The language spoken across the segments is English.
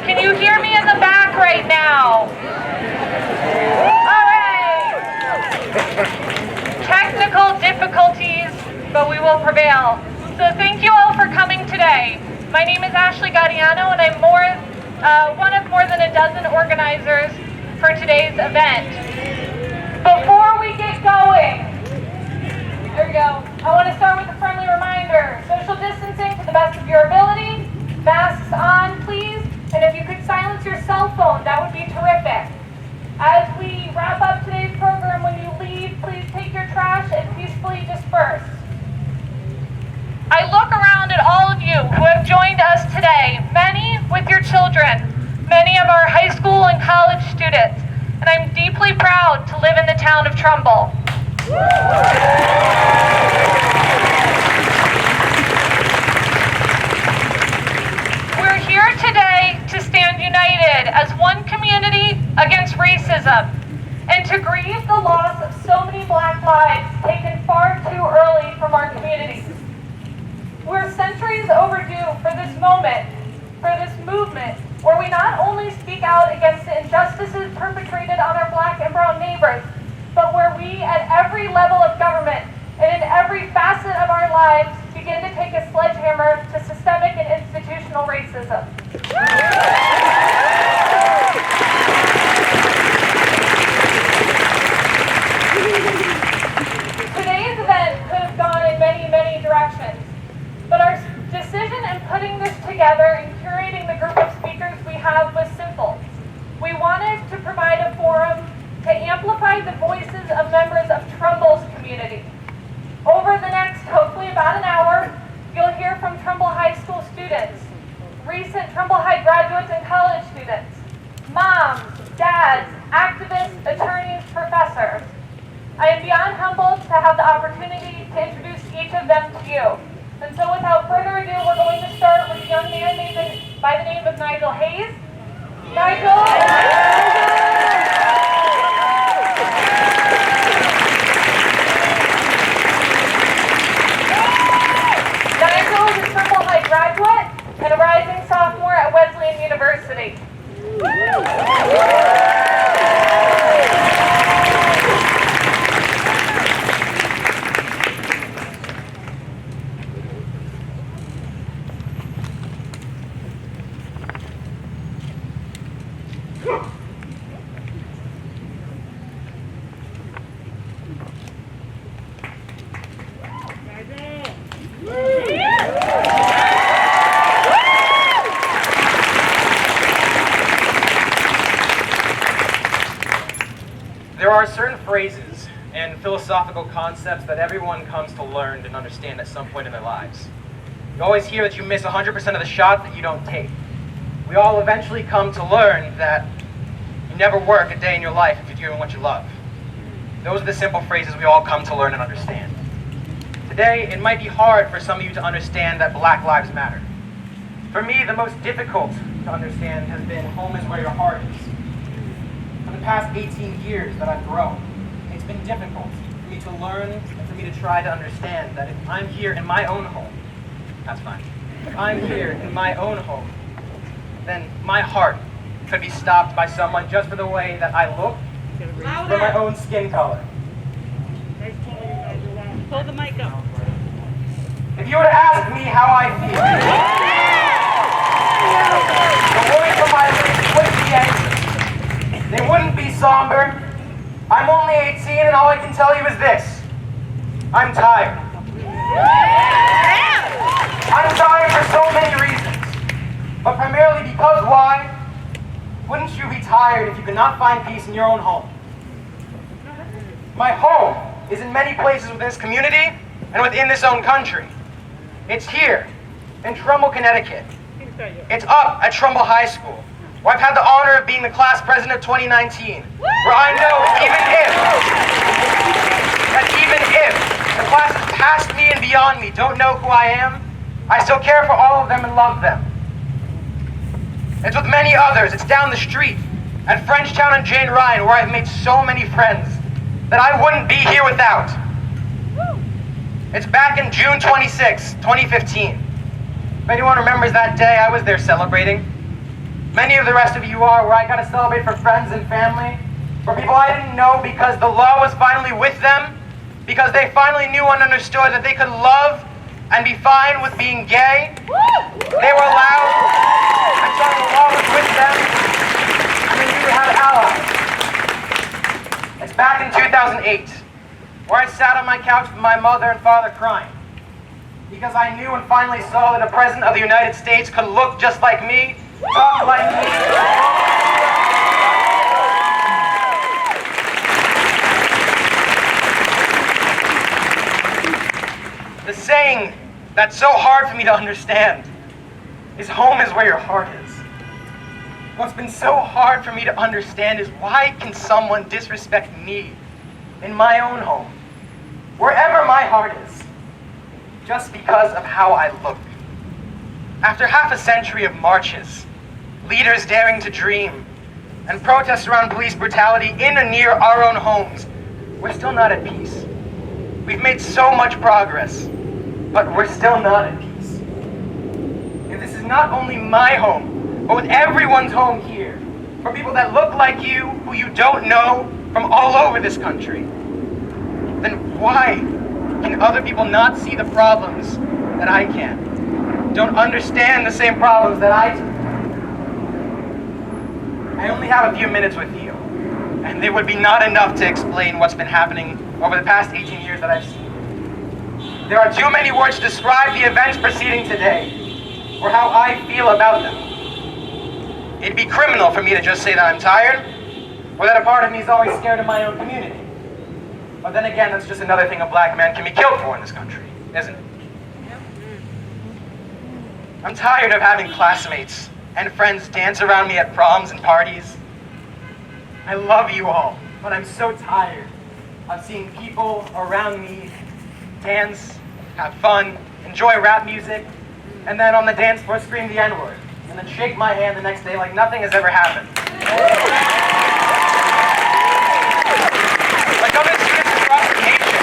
Can you hear me in the back right now? All right. Technical difficulties, but we will prevail. So thank you all for coming today. My name is Gaudiano, and I'm one of more than a dozen organizers for today's event. Before we get going, there we go. I want to start with a friendly reminder. Social distancing to the best of your ability. Masks on, please. And if you could silence your cell phone, that would be terrific. As we wrap up today's program, when you leave, please take your trash and peacefully disperse. I look around at all of you who have joined us today, many with your children, many of our high school and college students, and I'm deeply proud to live in the town of Trumbull. We're here today to stand united as one community against racism and to grieve the loss of so many Black lives taken far too early from our communities. We're centuries overdue for this moment, for this movement, where we not only speak out against the injustices perpetrated on our Black and brown neighbors, but where we, at every level of government and in every facet of our lives, begin to take a sledgehammer to systemic and institutional racism. Today's event could have gone in many, many directions, but our decision in putting this together and curating the group of speakers we have was simple. We wanted to provide a forum to amplify the voices of members of Trumbull's community. Over the next, hopefully about an hour, you'll hear from Trumbull High School students, recent Trumbull High graduates and college students, moms, dads, activists, attorneys, professors. I am beyond humbled to have the opportunity to introduce each of them to you. And so without further ado, we're going to start with a young man by the name of Nigel Hayes. Nigel is a Trumbull High graduate and a rising sophomore at Wesleyan University. There are certain phrases and philosophical concepts that everyone comes to learn and understand at some point in their lives. You always hear that you miss 100% of the shots that you don't take. We all eventually come to learn that you never work a day in your life if you're doing what you love. Those are the simple phrases we all come to learn and understand. Today, it might be hard for some of you to understand that Black lives matter. For me, the most difficult to understand has been home is where your heart is. For the past 18 years that I've grown, it's been difficult for me to learn and for me to try to understand that if I'm here in my own home, that's fine. If I'm here in my own home, then my heart could be stopped by someone just for the way that I look, for my own skin color. Hold the mic up. If you were to ask me how I feel, the words of my lips wouldn't be angry. They wouldn't be somber. I'm only 18 and all I can tell you is this. I'm tired. I'm tired for so many reasons. But primarily because why? Wouldn't you be tired if you could not find peace in your own home? My home is in many places within this community and within this own country. It's here, in Trumbull, Connecticut. It's up at Trumbull High School, where I've had the honor of being the class president of 2019, where I know even if the classes past me and beyond me don't know who I am, I still care for all of them and love them. It's with many others. It's down the street at Frenchtown and Jane Ryan, where I've made so many friends that I wouldn't be here without. It's back in June 26, 2015. If anyone remembers that day, I was there celebrating. Many of the rest of you are, where I got to celebrate for friends and family, for people I didn't know because the law was finally with them, because they finally knew and understood that they could love and be fine with being gay. They were allowed, and so the law was with them, and they knew how to allies. It's back in 2008, where I sat on my couch with my mother and father crying, because I knew and finally saw that a president of the United States could look just like me, talk like me. The saying that's so hard for me to understand is home is where your heart is. What's been so hard for me to understand is why can someone disrespect me in my own home, wherever my heart is, just because of how I look? After half a century of marches, leaders daring to dream, and protests around police brutality in and near our own homes, we're still not at peace. We've made so much progress, but we're still not at peace. And this is not only my home, but with everyone's home here, for people that look like you, who you don't know, from all over this country. Then why can other people not see the problems that I can? Don't understand the same problems that I do? I only have a few minutes with you, and it would be not enough to explain what's been happening over the past 18 years that I've seen. There are too many words to describe the events preceding today, or how I feel about them. It'd be criminal for me to just say that I'm tired, or that a part of me is always scared of my own community. But then again, that's just another thing a black man can be killed for in this country, isn't it? I'm tired of having classmates and friends dance around me at proms and parties. I love you all, but I'm so tired of seeing people around me dance, have fun, enjoy rap music, and then on the dance floor scream the N-word, and then shake my hand the next day like nothing has ever happened. Like other citizens across the nation,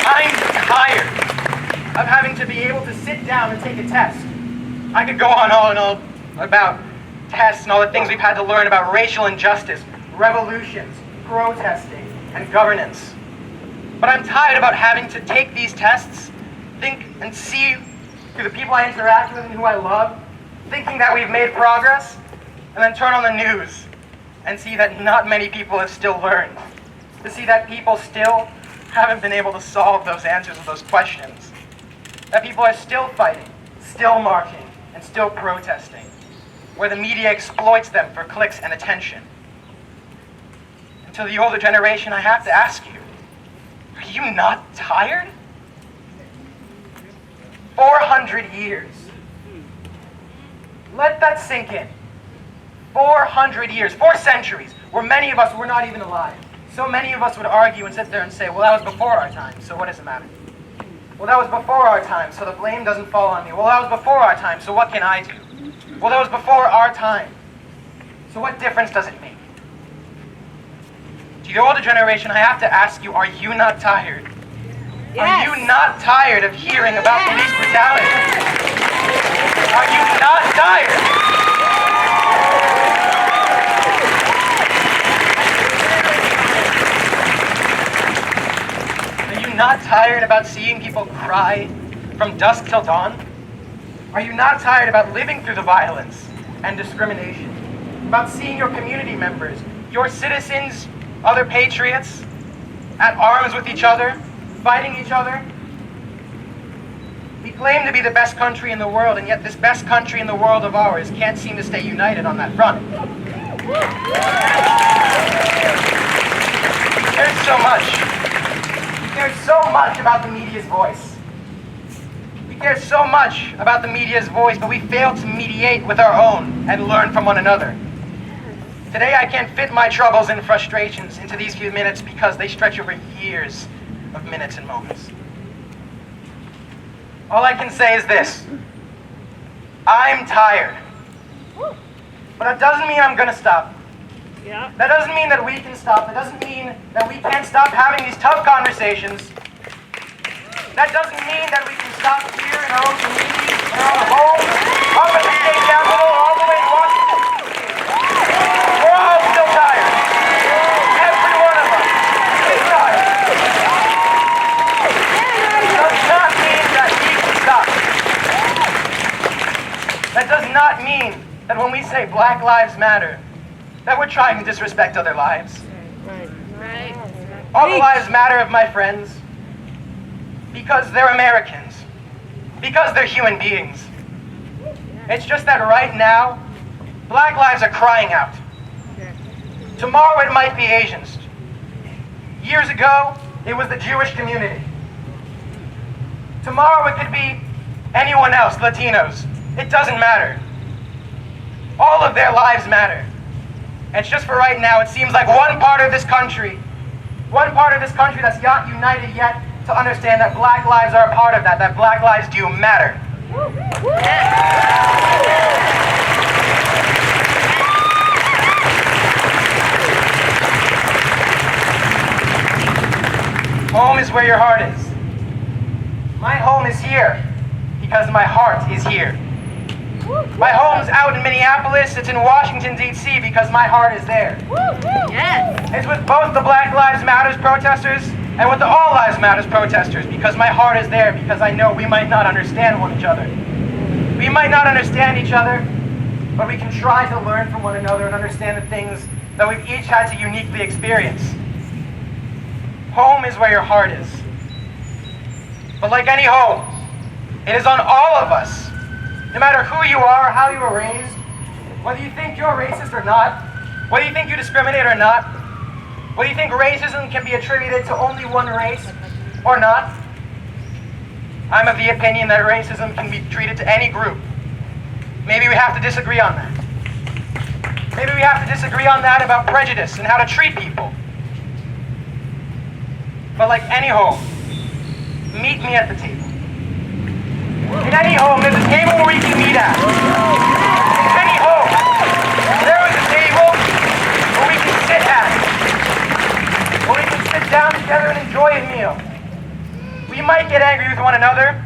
I'm tired of having to be able to sit down and take a test. I could go on all and all about tests and all the things we've had to learn about racial injustice, revolutions, protesting, and governance. But I'm tired about having to take these tests, think and see through the people I interact with and who I love, thinking that we've made progress, and then turn on the news and see that not many people have still learned, to see that people still haven't been able to solve those answers to those questions, that people are still fighting, still marching, and still protesting, where the media exploits them for clicks and attention. And to the older generation, I have to ask you, are you not tired? 400 years. Let that sink in. 400 years, 4 centuries, where many of us were not even alive. So many of us would argue and sit there and say, well, that was before our time, so what does it matter? Well, that was before our time, so the blame doesn't fall on me. Well, that was before our time, so what can I do? Well, that was before our time, so what difference does it make? To the older generation, I have to ask you, are you not tired? Yes. Are you not tired of hearing about police brutality? Are you not tired? Are you not tired about seeing people cry from dusk till dawn? Are you not tired about living through the violence and discrimination? About seeing your community members, your citizens, other patriots, at arms with each other, fighting each other? We claim to be the best country in the world, and yet this best country in the world of ours can't seem to stay united on that front. There's so much. There's so much about the media's voice. We care so much about the media's voice, but we fail to mediate with our own and learn from one another. Today I can't fit my troubles and frustrations into these few minutes because they stretch over years of minutes and moments. All I can say is this: I'm tired. But that doesn't mean I'm gonna stop. Yeah. That doesn't mean that we can stop. That doesn't mean that we can't stop having these tough conversations. That doesn't mean that we can stop here in our own communities, in our own homes, up at the state capitol, all the way to Washington. not mean that when we say Black Lives Matter, that we're trying to disrespect other lives. Right. All the lives matter of my friends because they're Americans, because they're human beings. It's just that right now, Black lives are crying out. Tomorrow it might be Asians. Years ago, it was the Jewish community. Tomorrow it could be anyone else, Latinos. It doesn't matter. All of their lives matter. It's just for right now, it seems like one part of this country that's not united yet to understand that Black lives are a part of that Black lives do matter. Home is where your heart is. My home is here because my heart is here. My home's out in Minneapolis, it's in Washington, D.C. because my heart is there. Yes. It's with both the Black Lives Matter protesters and with the All Lives Matter protesters because my heart is there, because I know we might not understand each other. We might not understand each other, but we can try to learn from one another and understand the things that we've each had to uniquely experience. Home is where your heart is. But like any home, it is on all of us, no matter who you are or how you were raised, whether you think you're racist or not, whether you think you discriminate or not, whether you think racism can be attributed to only one race or not. I'm of the opinion that racism can be treated to any group. Maybe we have to disagree on that. Maybe we have to disagree on that about prejudice and how to treat people. But like any home, meet me at the table. In any home, there's a table where we can meet at. In any home, there is a table where we can sit at. Where we can sit down together and enjoy a meal. We might get angry with one another.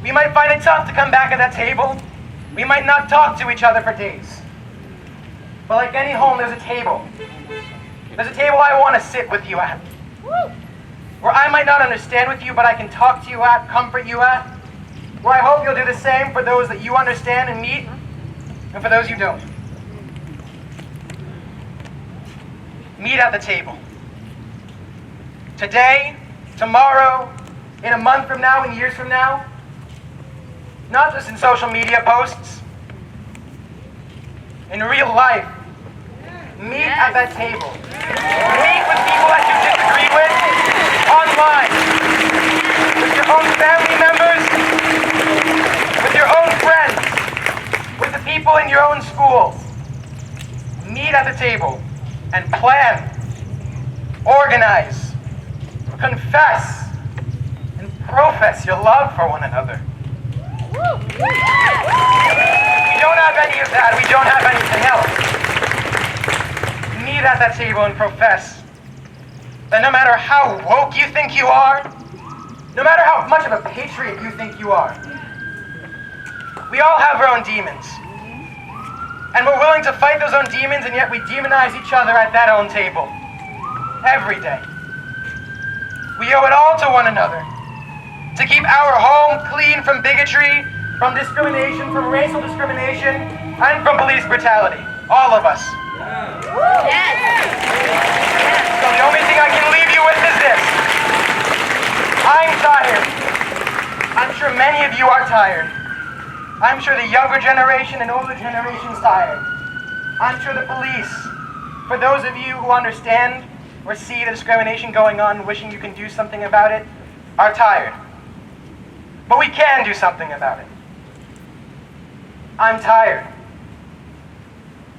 We might find it tough to come back at that table. We might not talk to each other for days. But like any home, there's a table. There's a table I want to sit with you at. Where I might not understand with you, but I can talk to you at, comfort you at. Where I hope you'll do the same for those that you understand and meet, and for those you don't. Meet at the table. Today, tomorrow, in a month from now, in years from now. Not just in social media posts. In real life. Meet at that table. Meet with people that you disagree with online. With your own family members. With your own friends. With the people in your own school. Meet at the table and plan, organize, confess, and profess your love for one another. We don't have any of that. We don't have anything else. Meet at that table and profess that no matter how woke you think you are, no matter how much of a patriot you think you are, we all have our own demons. And we're willing to fight those own demons, and yet we demonize each other at that own table. Every day. We owe it all to one another. To keep our home clean from bigotry, from discrimination, from racial discrimination, and from police brutality. All of us. So the only thing I can leave you with is this. I'm tired. I'm sure many of you are tired. I'm sure the younger generation and older generation's tired. I'm sure the police, for those of you who understand or see the discrimination going on, wishing you can do something about it, are tired. But we can do something about it. I'm tired.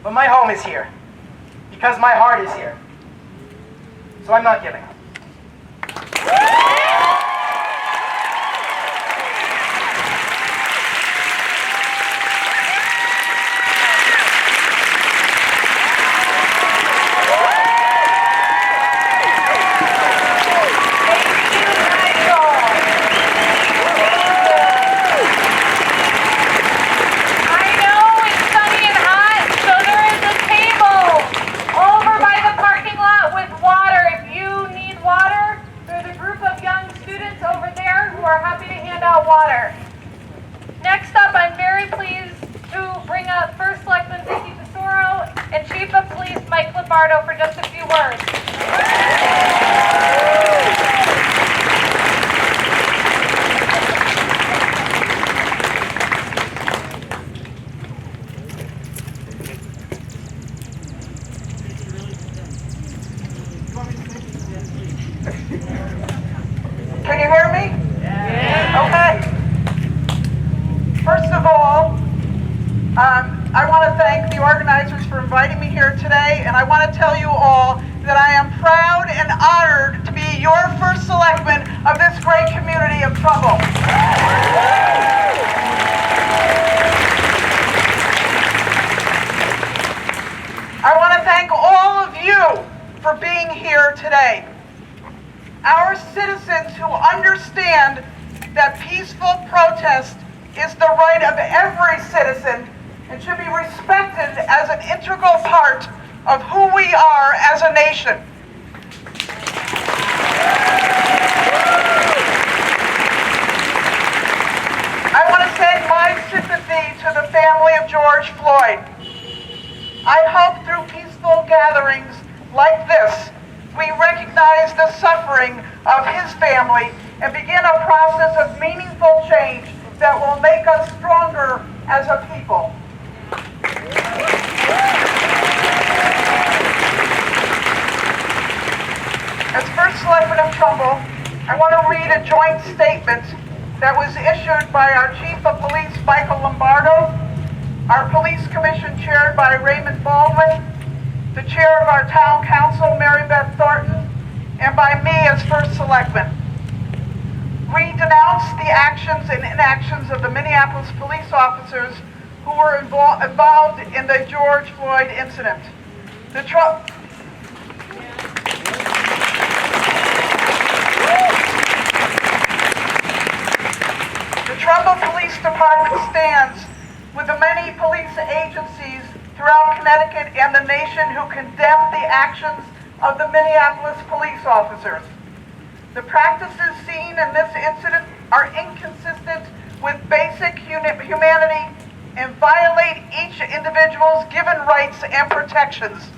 But my home is here. Because my heart is here. So I'm not giving up. Water. Next up, I'm very pleased to and Chief of Police Mike Lombardo for just a few words. Can you hear me? Yeah. Okay. First of all, I want to thank the organizers for inviting me here today, and I want to tell you all that I am proud and honored to be your first selectman of this great community of Trumbull. I want to thank all of you for being here today. Our citizens who understand that peaceful protest is the right of every citizen and should be respected as an integral part of who we are as a nation. I want to send my sympathy to the family of George Floyd. I hope through peaceful gatherings like this, we recognize the suffering of his family and begin a process of meaningful change that will make us stronger as a people. As first selectman of Trumbull, I want to read a joint statement that was issued by our Chief of Police, Michael Lombardo, our Police Commission chaired by Raymond Baldwin, the chair of our town council, Mary Beth Thornton, and by me as first selectman. We denounce the actions and inactions of the Minneapolis police officers who were involved in the George Floyd incident. The Trumbull Police Department stands with the many police agencies throughout Connecticut and the nation who condemn the actions of the Minneapolis police officers. The practices seen in this incident are inconsistent with basic humanity and violate each individual's given rights and protections.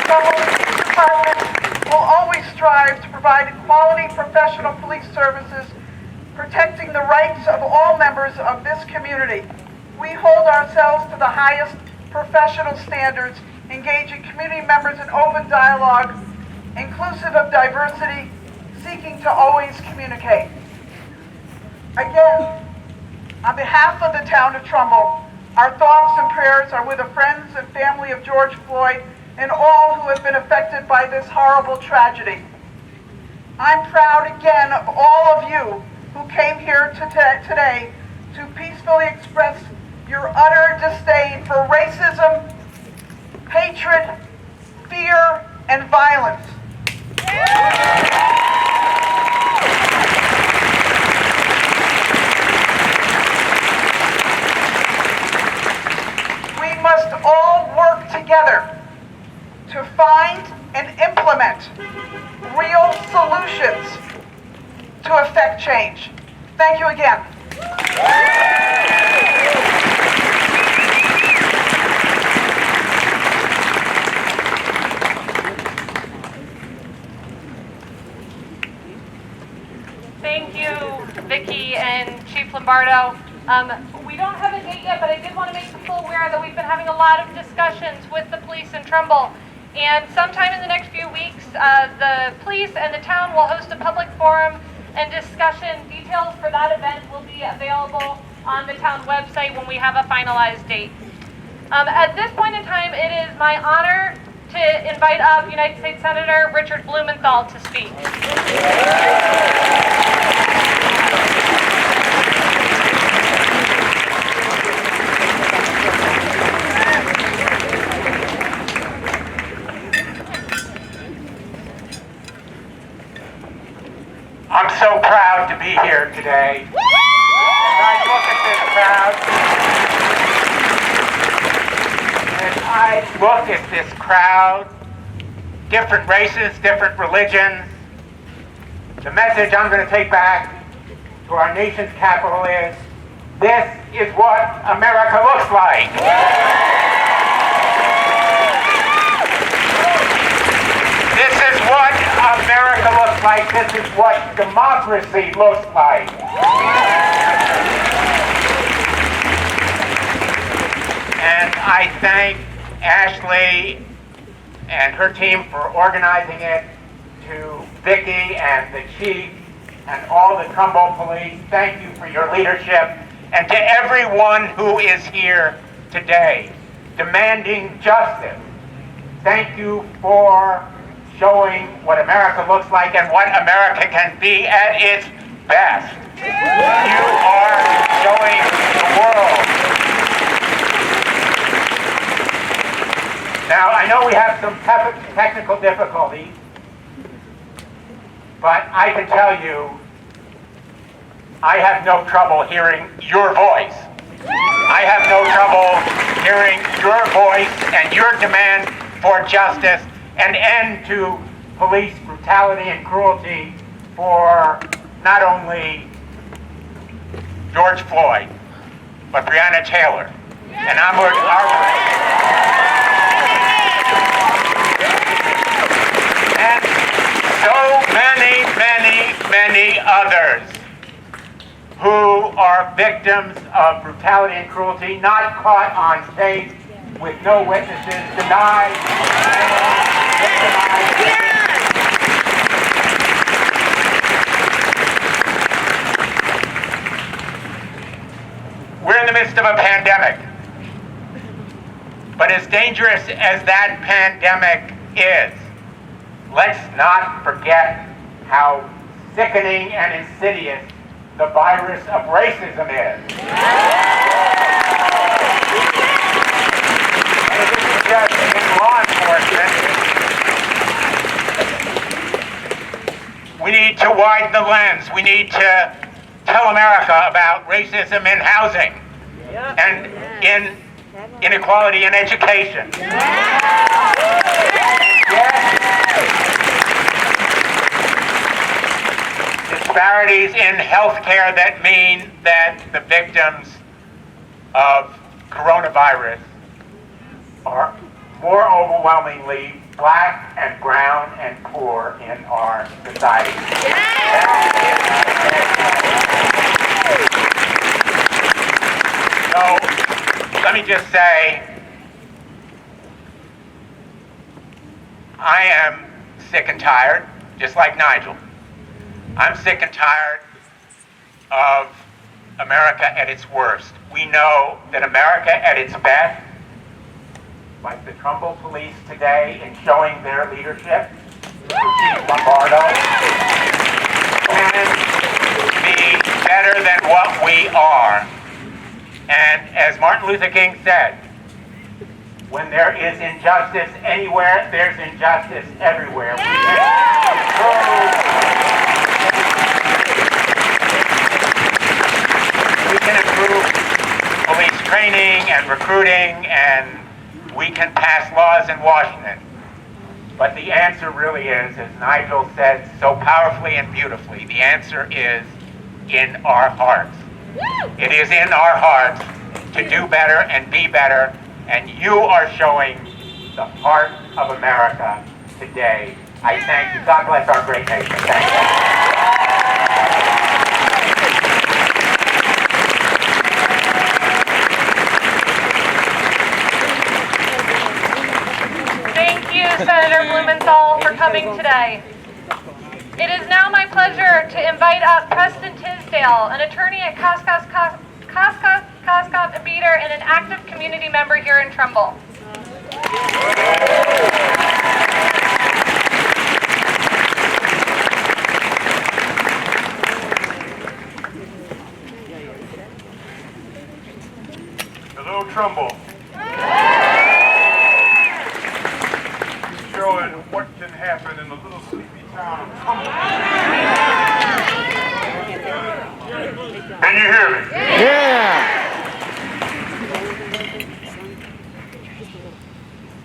The Police Department will always strive to provide quality professional police services protecting the rights of all members of this community. We hold ourselves to the highest professional standards, engaging community members in open dialogue, inclusive of diversity, seeking to always communicate. Again, on behalf of the town of Trumbull, our thoughts and prayers are with the friends and family of George Floyd and all who have been affected by this horrible tragedy. I'm proud again of all of you who came here today to peacefully express your utter disdain for racism, hatred, fear, and violence. We must all work together to find and implement real solutions to effect change. Thank you again. Thank you, Vicki and Chief Lombardo. We don't have a date yet, but I did want to make people aware that we've been having a lot of discussions with the police in Trumbull. And sometime in the next few weeks, the police and the town will host a public forum and discussion. Details for that event will be available on the town website when we have a finalized date. At this point in time, it is my honor to invite up United States Senator Richard Blumenthal to speak. I'm so proud to be here today. As I look at this crowd, different races, different religions, the message I'm going to take back to our nation's capital is This is what America looks like. This is what America looks like. This is what democracy looks like. And I thank Ashley and her team for organizing it, to Vicki and the chief and all the Trumbull police. Thank you for your leadership. And to everyone who is here today demanding justice, thank you for showing what America looks like and what America can be at its best. You are showing the world. Now, I know we have some technical difficulties, but I can tell you, I have no trouble hearing your voice. I have no trouble hearing your voice and your demand for justice and end to police brutality and cruelty for not only George Floyd, but Breonna Taylor and Ahmaud Arbery. And so many others who are victims of brutality and cruelty, not caught on tape with no witnesses, denied, victimized. We're in the midst of a pandemic. But as dangerous as that pandemic is, let's not forget how sickening and insidious the virus of racism is. And this is just in law enforcement. We need to widen the lens. We need to tell America about racism in housing and in inequality in education. Disparities in healthcare that mean that the victims of coronavirus are more overwhelmingly black and brown and poor in our society. So, let me just say, I am sick and tired, just like Nigel. I'm sick and tired of America at its worst. We know that America at its best, like the Trumbull police today in showing their leadership, Chief Lombardo, can be better than what we are. And as Martin Luther King said, when there is injustice anywhere, there's injustice everywhere. We can improve police training and recruiting, and we can pass laws in Washington. But the answer really is, as Nigel said so powerfully and beautifully, the answer is in our hearts. It is in our hearts to do better and be better, and you are showing the heart of America today. I thank you. God bless our great nation. Thank you. Thank you, Senator Blumenthal, for coming today. It is now my pleasure to invite up Preston Tisdale, an attorney at Coscott and Beater and an active community member here in Trumbull. Hello, Trumbull. Showing what can happen in a little sleepy town of Trumbull. Can you hear me? Yeah!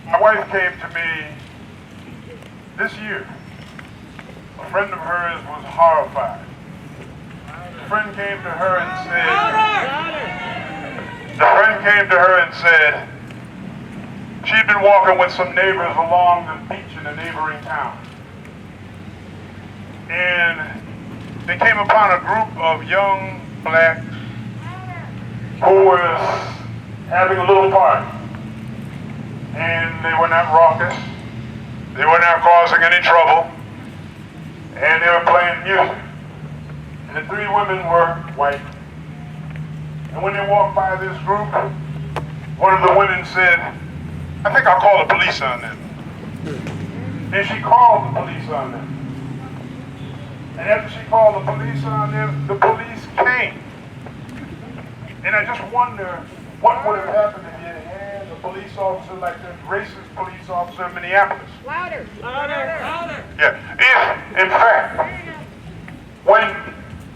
My wife came to me this year. A friend of hers was horrified to friend came to her and said, she'd been walking with some neighbors along the beach in a neighboring town. And they came upon a group of young blacks who was having a little party. And they were not raucous. They were not causing any trouble. And they were playing music. And the three women were white. And when they walked by this group, one of the women said, I think I'll call the police on them. And she called the police on them. And after she called the police on them, the police came. And I just wonder what would have happened if you had had a police officer like the racist police officer in Minneapolis. Louder. Yeah. If, in fact, when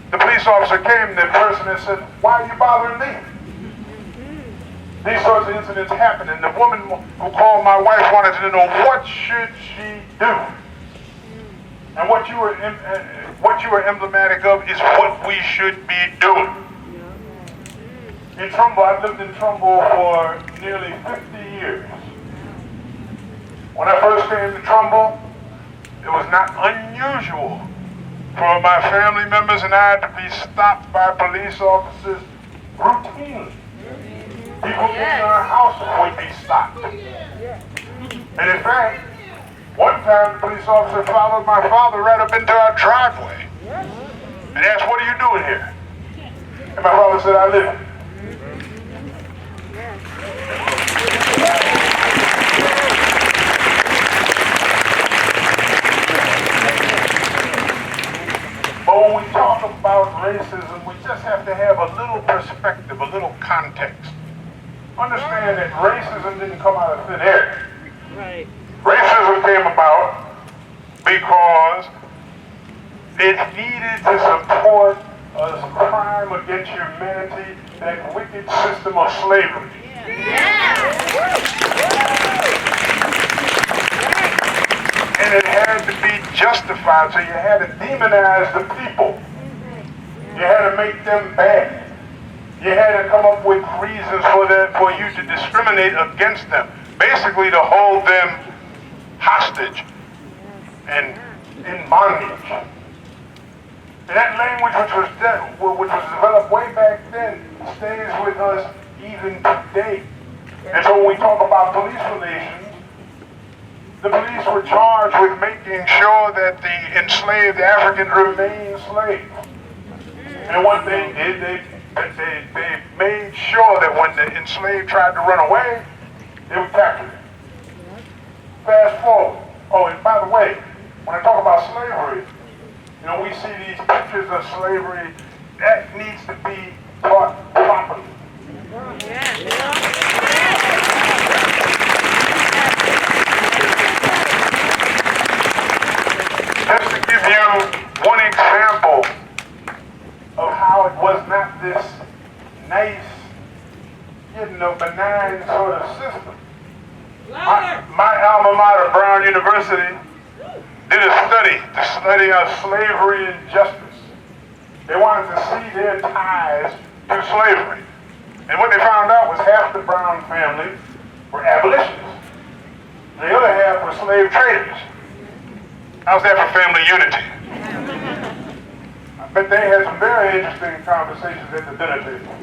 the police officer came, the person had said, why are you bothering me? These sorts of incidents happen, and the woman who called my wife wanted to know what should she do. And what you were emblematic of is what we should be doing. In Trumbull, I've lived in Trumbull for nearly 50 years. When I first came to Trumbull, it was not unusual for my family members and I to be stopped by police officers routinely. People in our house would be stopped. And in fact, one time the police officer followed my father right up into our driveway and asked, what are you doing here? And my father said, I live here. But when we talk about racism, we just have to have a little perspective, a little context. Understand that racism didn't come out of thin air. Right. Racism came about because it needed to support a crime against humanity, that wicked system of slavery. And it had to be justified, so you had to demonize the people. You had to make them bad. You had to come up with reasons for you to discriminate against them. Basically to hold them hostage and in bondage. And that language which was developed way back then stays with us even today. And so when we talk about police relations, the police were charged with making sure that the enslaved Africans remained slaves. And what they did, they made sure that when the enslaved tried to run away, they would capture them. Fast forward. Oh, and by the way, when I talk about slavery, you know, we see these pictures of slavery. That needs to be taught properly. Just to give you one example of how it was not this nice, benign sort of system. My alma mater, Brown University, did a study of slavery and justice. They wanted to see their ties to slavery. And what they found out was half the Brown family were abolitionists. The other half were slave traders. How's that for family unity? I bet they had some very interesting conversations at the dinner table.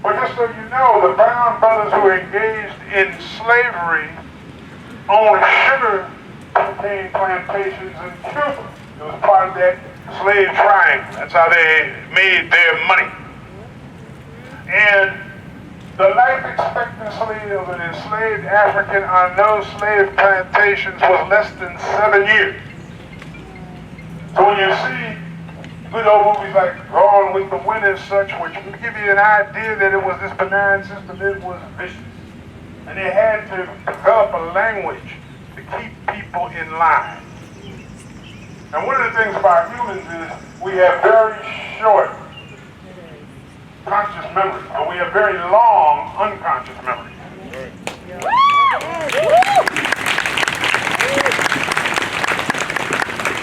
But just so you know, the Brown brothers who were engaged in slavery owned sugar cane plantations in Cuba. It was part of that slave triangle. That's how they made their money. And the life expectancy of an enslaved African on those slave plantations was less than 7 years. So when you see good old movies like Gone with the Wind and such, which will give you an idea that it was this benign system, it was vicious. And they had to develop a language to keep people in line. And one of the things about humans is we have very short conscious memory, but we have very long unconscious memory.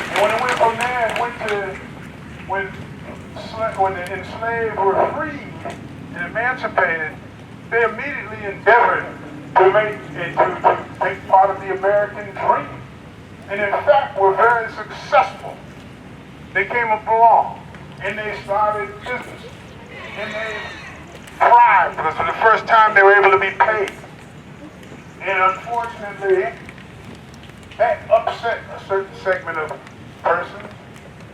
And when it went from there, it went to when the enslaved were freed and emancipated, they immediately endeavored to take part of the American dream. And in fact, were very successful. They came along and they started business. And they thrived because for the first time they were able to be paid. And unfortunately, that upset a certain segment of persons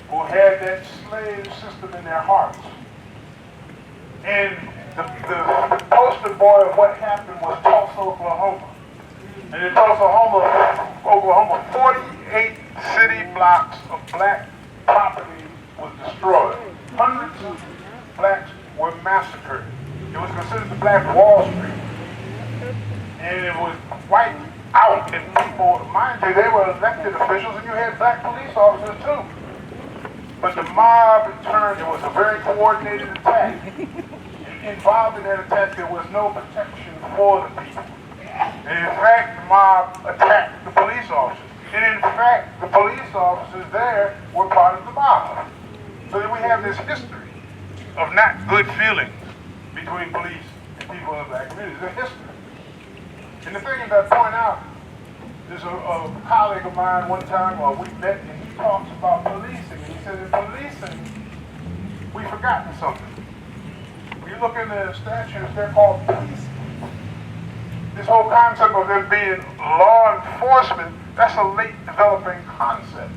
who had that slave system in their hearts. And the poster boy of what happened was Tulsa, Oklahoma. And in Tulsa, Oklahoma, 48 city blocks of black property was destroyed. Hundreds of blacks were massacred. It was considered the Black Wall Street. And it was wiped out. And people, mind you, they were elected officials, and you had black police officers too. But the mob turned, it was a very coordinated attack. Involved in that attack, there was no protection for the people. And in fact, the mob attacked the police officers. And in fact, the police officers there were part of the mob. So that we have this history of not good feelings between police and people in the black community. It's a history. And the thing that I point out, there's a colleague of mine one time, we met, and he talks about policing. And he said, in policing, we've forgotten something. When you look in the statutes, they're called police. This whole concept of them being law enforcement, that's a late developing concept.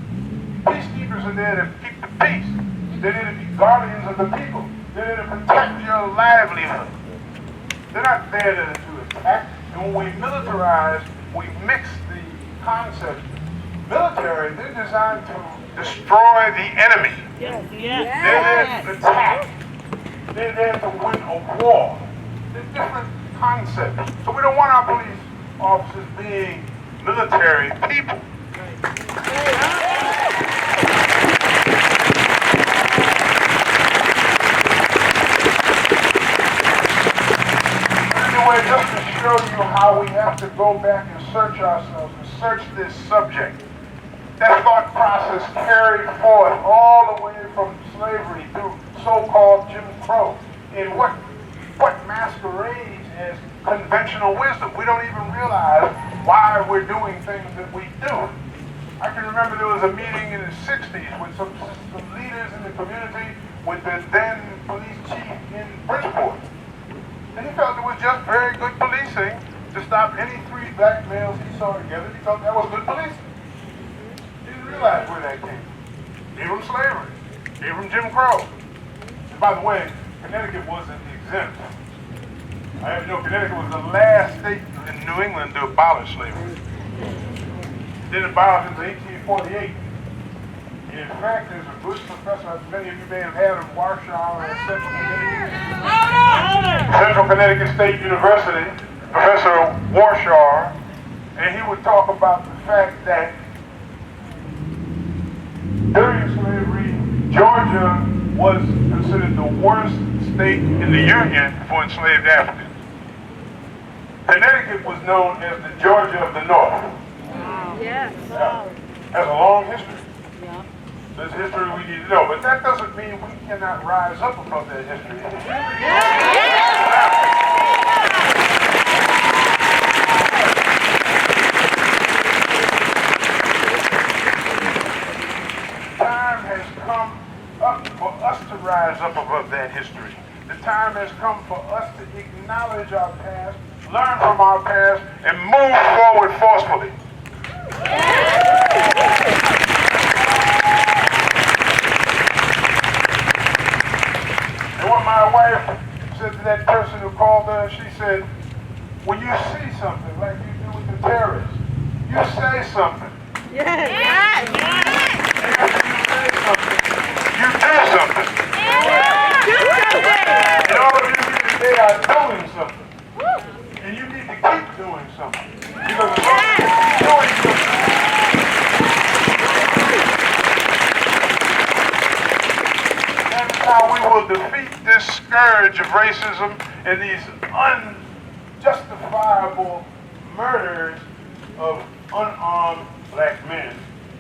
Peacekeepers are there to keep the peace. They're there to be guardians of the people. They're there to protect your livelihood. They're not there to attack. And when we militarize, we mix the concepts. Military, they're designed to destroy the enemy. Yes. They're there to attack. They're there to win a war. They're different concepts. So we don't want our police officers being military people. Anyway, just to show you how we have to go back and search ourselves and search this subject. That thought process carried forth all the way from slavery through so-called Jim Crow in what masquerades as conventional wisdom. We don't even realize why we're doing things that we do. I can remember there was a meeting in the 60s with some leaders in the community with the then police chief in Bridgeport. And he felt it was just very good policing to stop any three black males he saw together. He thought that was good policing. He didn't realize where that came from. Came from slavery. Came from Jim Crow. And by the way, Connecticut wasn't exempt. I have to know Connecticut was the last state in New England to abolish slavery. It didn't abolish until 1848. And in fact, there's a good professor, as many of you may have had in Warsaw or Central Connecticut State University, Professor Warsaw, and he would talk about the fact that during slavery, Georgia was considered the worst state in the Union for enslaved Africans. Connecticut was known as the Georgia of the North. Yes. Has a long history. There's history we need to know, but that doesn't mean we cannot rise up above that history. Time has come up for us to rise up above that history. The time has come for us to acknowledge our past, learn from our past, and move forward forcefully. And what my wife said to that person who called her, she said, when you see something like you do with the terrorists, you say something. Yes. And after you say something, you do something. And all of you here today are doing something. And you need to keep doing something. Because as long as you keep doing something, that's how we will defeat this scourge of racism and these unjustifiable murders of unarmed black men.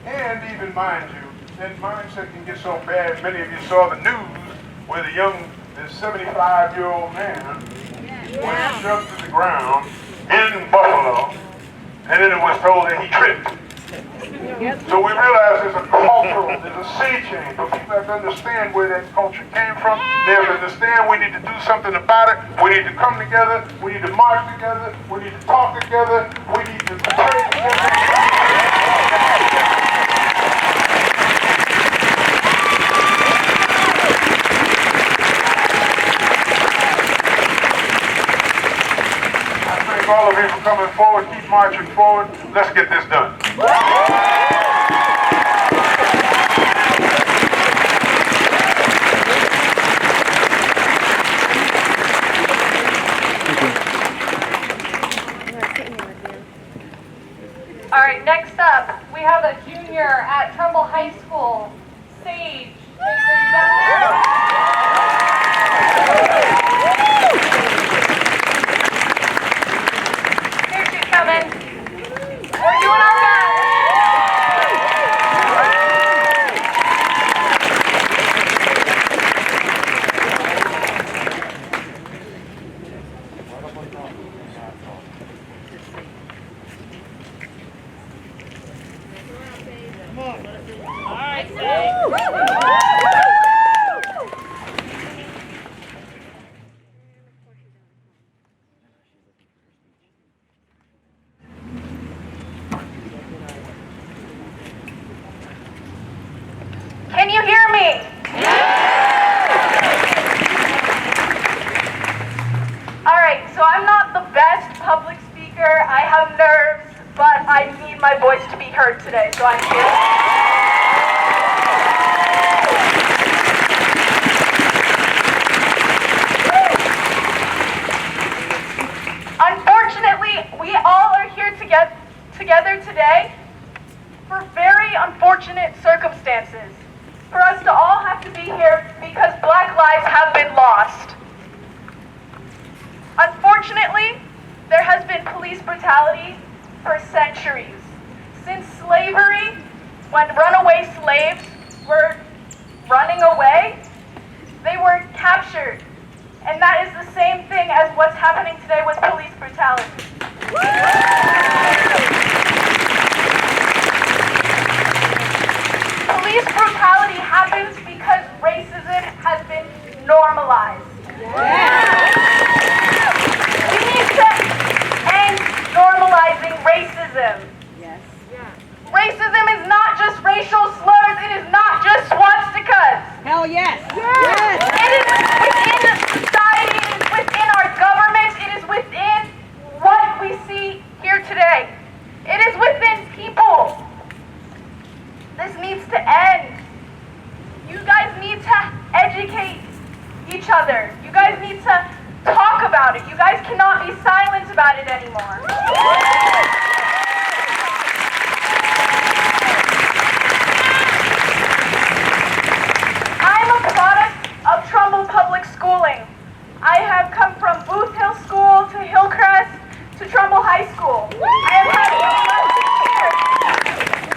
And even, mind you, that mindset can get so bad, many of you saw the news where this 75-year-old man was shoved to the ground in Buffalo, and then it was told that he tripped. So we realize there's a sea change, but people have to understand where that culture came from. They have to understand we need to do something about it. We need to come together. We need to march together. We need to talk together. We need to pray together. I thank all of you for coming forward. Keep marching forward. Let's get this done. All right, next up, we have a junior at Trumbull High School, Sage. Here she's coming. We're doing our best. Can you hear me? All right, so I'm not the best public speaker. I have nerves, but I need my voice to be heard today, so I'm here. Unfortunately, we all are here together today for very unfortunate circumstances. For us to all have to be here because Black lives have been lost. Unfortunately, there has been police brutality for centuries. Since slavery, when runaway slaves were running away, they were captured. And that is the same thing as what's happening today with police brutality. Police brutality happens because racism has been normalized. We need to end normalizing racism. Racism is not just racial slurs, it is not just swastikas. Hell yes. It is within society, it is within our government, it is within what we see here today. It is within people. This needs to end. You guys need to educate each other. You guys need to talk about it. You guys cannot be silent about it anymore. I'm a product of Trumbull Public Schooling. I have come from Booth Hill School to Hillcrest to Trumbull High School. I have had 11 years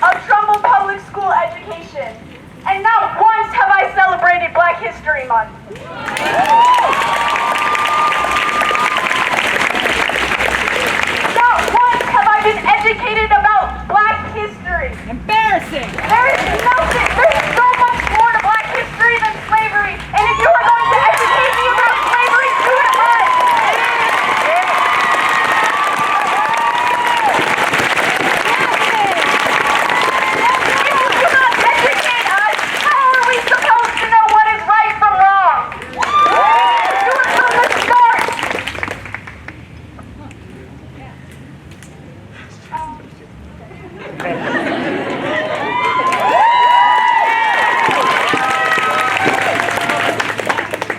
of Trumbull Public School education. And not once have I celebrated Black History Month. Not once have I been educated about Black history. Embarrassing. There's so much more to Black history than slavery. And if you are going to educate me about slavery, do it right. If you do not educate us, how are we supposed to know what is right from wrong? Do it from the start.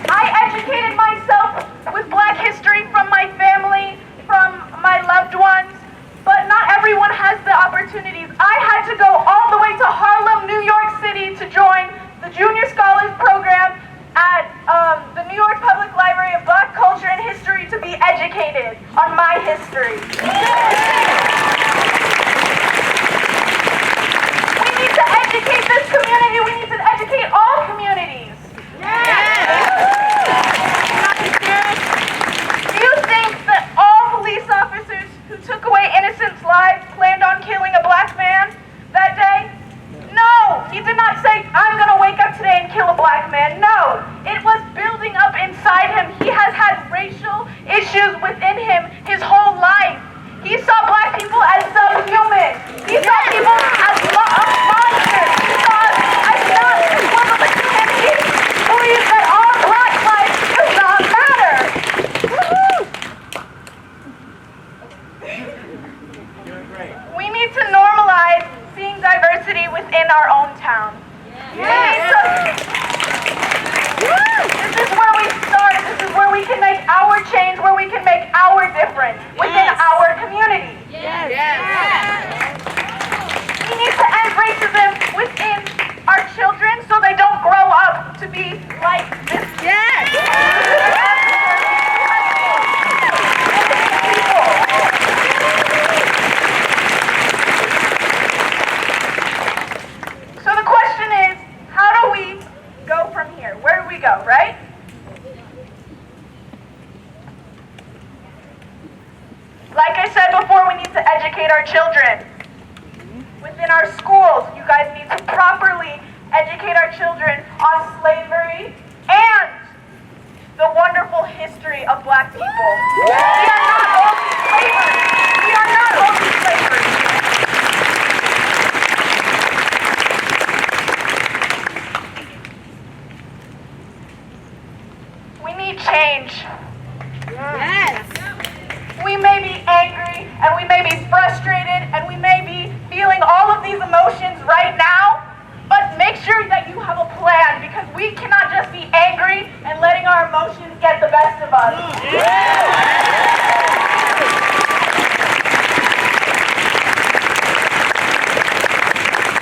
I educated myself with Black history from my family, from my loved ones, but not everyone has the opportunities. I had to go all the way to Harlem, New York City to join the Junior Scholars Program at the New York Public Library of Black Culture and History to be educated on my history. We need to educate this community. We need to educate all communities. go, right? Like I said before, we need to educate our children. Within our schools, you guys need to properly educate our children on slavery and the wonderful history of Black people. We are not only slavery. We are not only slavery. We need change. Yes. We may be angry, and we may be frustrated, and we may be feeling all of these emotions right now, but make sure that you have a plan, because we cannot just be angry and letting our emotions get the best of us.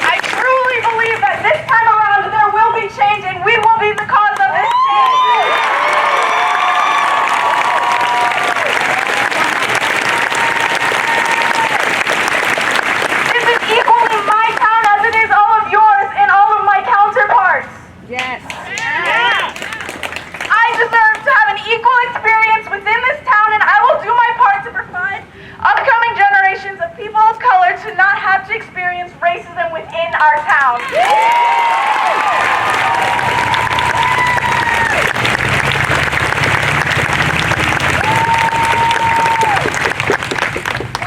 I truly believe that this time around there will be change, and we will be the cause of this change. Equally my town as it is all of yours and all of my counterparts. Yes. I deserve to have an equal experience within this town, and I will do my part to provide upcoming generations of people of color to not have to experience racism within our town.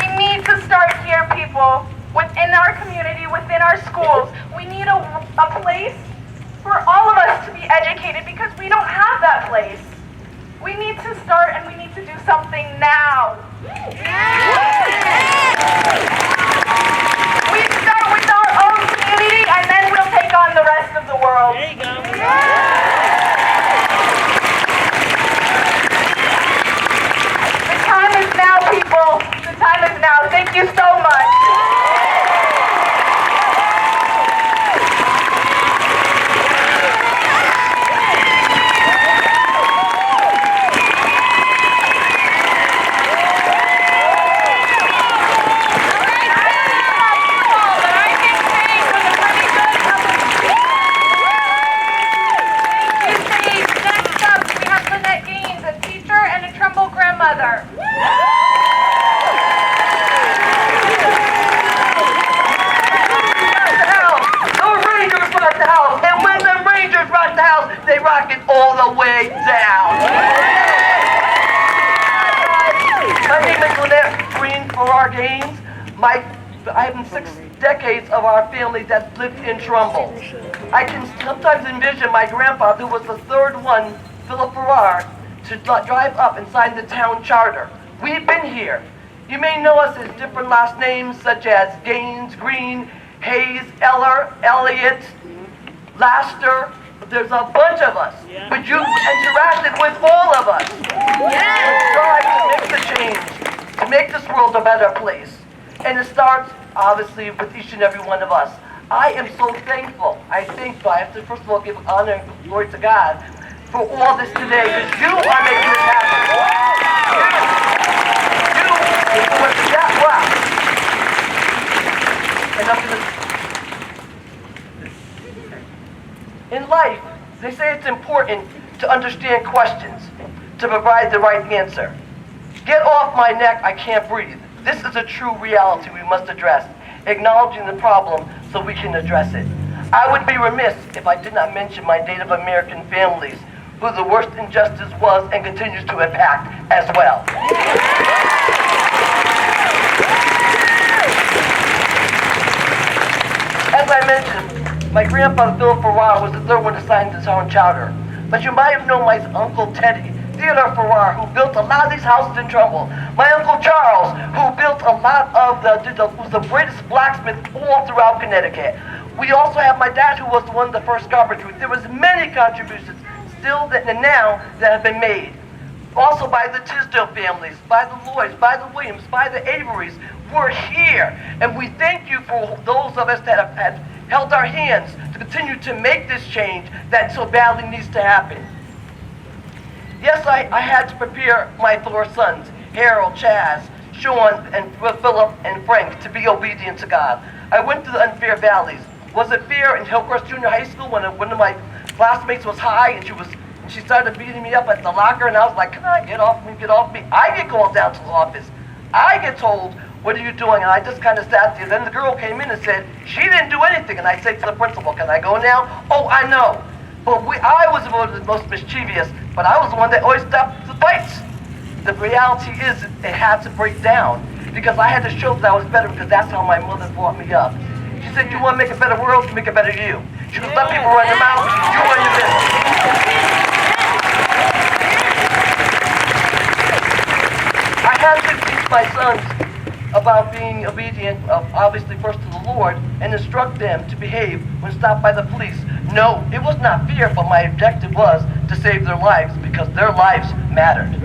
We need to start here, people. Within our community, within our schools, we need a place for all of us to be educated, because we don't have that place. We need to start, and we need to do something now. We start with our own community, and then we'll take on the rest of the world. There you go. The time is now, people. The time is now. Thank you so much. Next up, we have Lynette Gains, a teacher and a Trumbull grandmother. They rock it all the way down. My name is Lynette Gains. I have 6 decades of our family that lived in Trumbull. I can sometimes envision my grandfather, who was the third one, Philip Farrar, to drive up and sign the town charter. We've been here. You may know us as different last names such as Gaines, Green, Hayes, Eller, Elliott, Laster. There's a bunch of us, but you interacted with all of us. We tried to make the change, to make this world a better place. And it starts, obviously, with each and every one of us. I am so thankful. I have to, first of all, give honor and glory to God for all this today, because you are making this happen. You went that route. And up to this. In life, they say it's important to understand questions, to provide the right answer. Get off my neck, I can't breathe. This is a true reality we must address, acknowledging the problem so we can address it. I would be remiss if I did not mention my Native American families, who the worst injustice was and continues to impact as well. As I mentioned, my grandfather, Philip Farrar, was the third one to sign the town charter. But you might have known my Uncle Teddy, Theodore Farrar, who built a lot of these houses in Trumbull. My Uncle Charles, who built a lot of was the greatest blacksmith all throughout Connecticut. We also have my dad, who was one of the first carpenters. There was many contributions still and now that have been made. Also by the Tisdale families, by the Lloyds, by the Williams, by the Averys. We're here, and we thank you for those of us that have held our hands to continue to make this change that so badly needs to happen. Yes, I had to prepare my 4 sons, Harold, Chaz, Sean, and Philip, and Frank, to be obedient to God. I went through the unfair valleys. Was it fair in Hillcrest Junior High School when one of my classmates was high and she was And she started beating me up at the locker, and I was like, "Can I get off me, get off me?" I get called down to the office. I get told, "What are you doing?" And I just kind of sat there. Then the girl came in and said, "She didn't do anything." And I said to the principal, "Can I go now?" "Oh, I know." But I was the most mischievous, but I was the one that always stopped the fights. The reality is it had to break down because I had to show that I was better because that's how my mother brought me up. She said, "You want to make a better world, you make a better you." She goes, "Let people run their mouth, you run your business." I had to teach my sons about being obedient, obviously first to the Lord, and instruct them to behave when stopped by the police. No, it was not fear, but my objective was to save their lives because their lives mattered.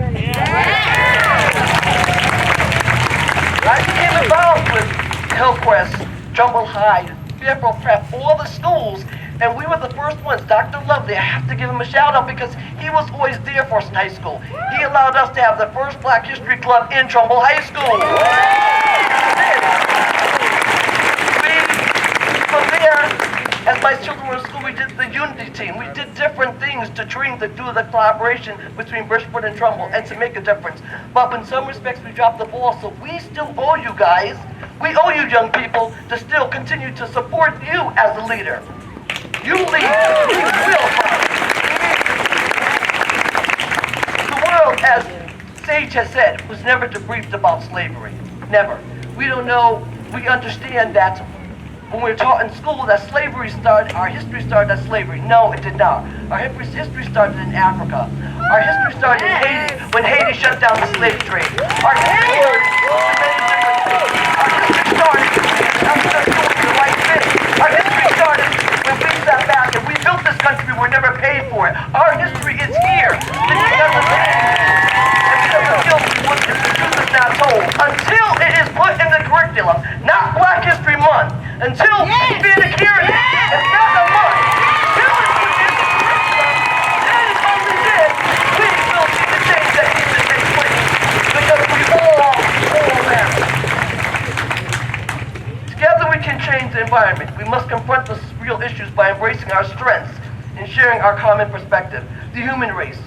I became involved with Hillcrest, Trumbull High, Figueroa Prep, all the schools, and we were the first ones. Dr. Lovely, I have to give him a shout out because he was always there for us in high school. He allowed us to have the first Black History Club in Trumbull High School. From there, as my children were in school, we did the unity team. We did different things to do the collaboration between Bridgeport and Trumbull and to make a difference. But in some respects, we dropped the ball, so we still owe you guys. We owe you young people to still continue to support you as a leader. You lead, we will follow. The world, as Sage has said, was never debriefed about slavery. Never. We don't know, we understand that when we were taught in school that slavery started, our history started as slavery. No, it did not. Our history started in Africa. Our history started in Haiti, when Haiti shut down the slave trade. Our history started the right thing. Our history started when we sat back and we built this country, we were never paid for it. Our history is here. The truth is not told until it is put in the curriculum, not Black History Month. Until Hispanic Heritage is not a month. Until it's put in the curriculum, that is what we did. We will see the change that needs to take place. Because we all matter. Together we can change the environment. We must confront the real issues by embracing our strengths and sharing our common perspective. The human race.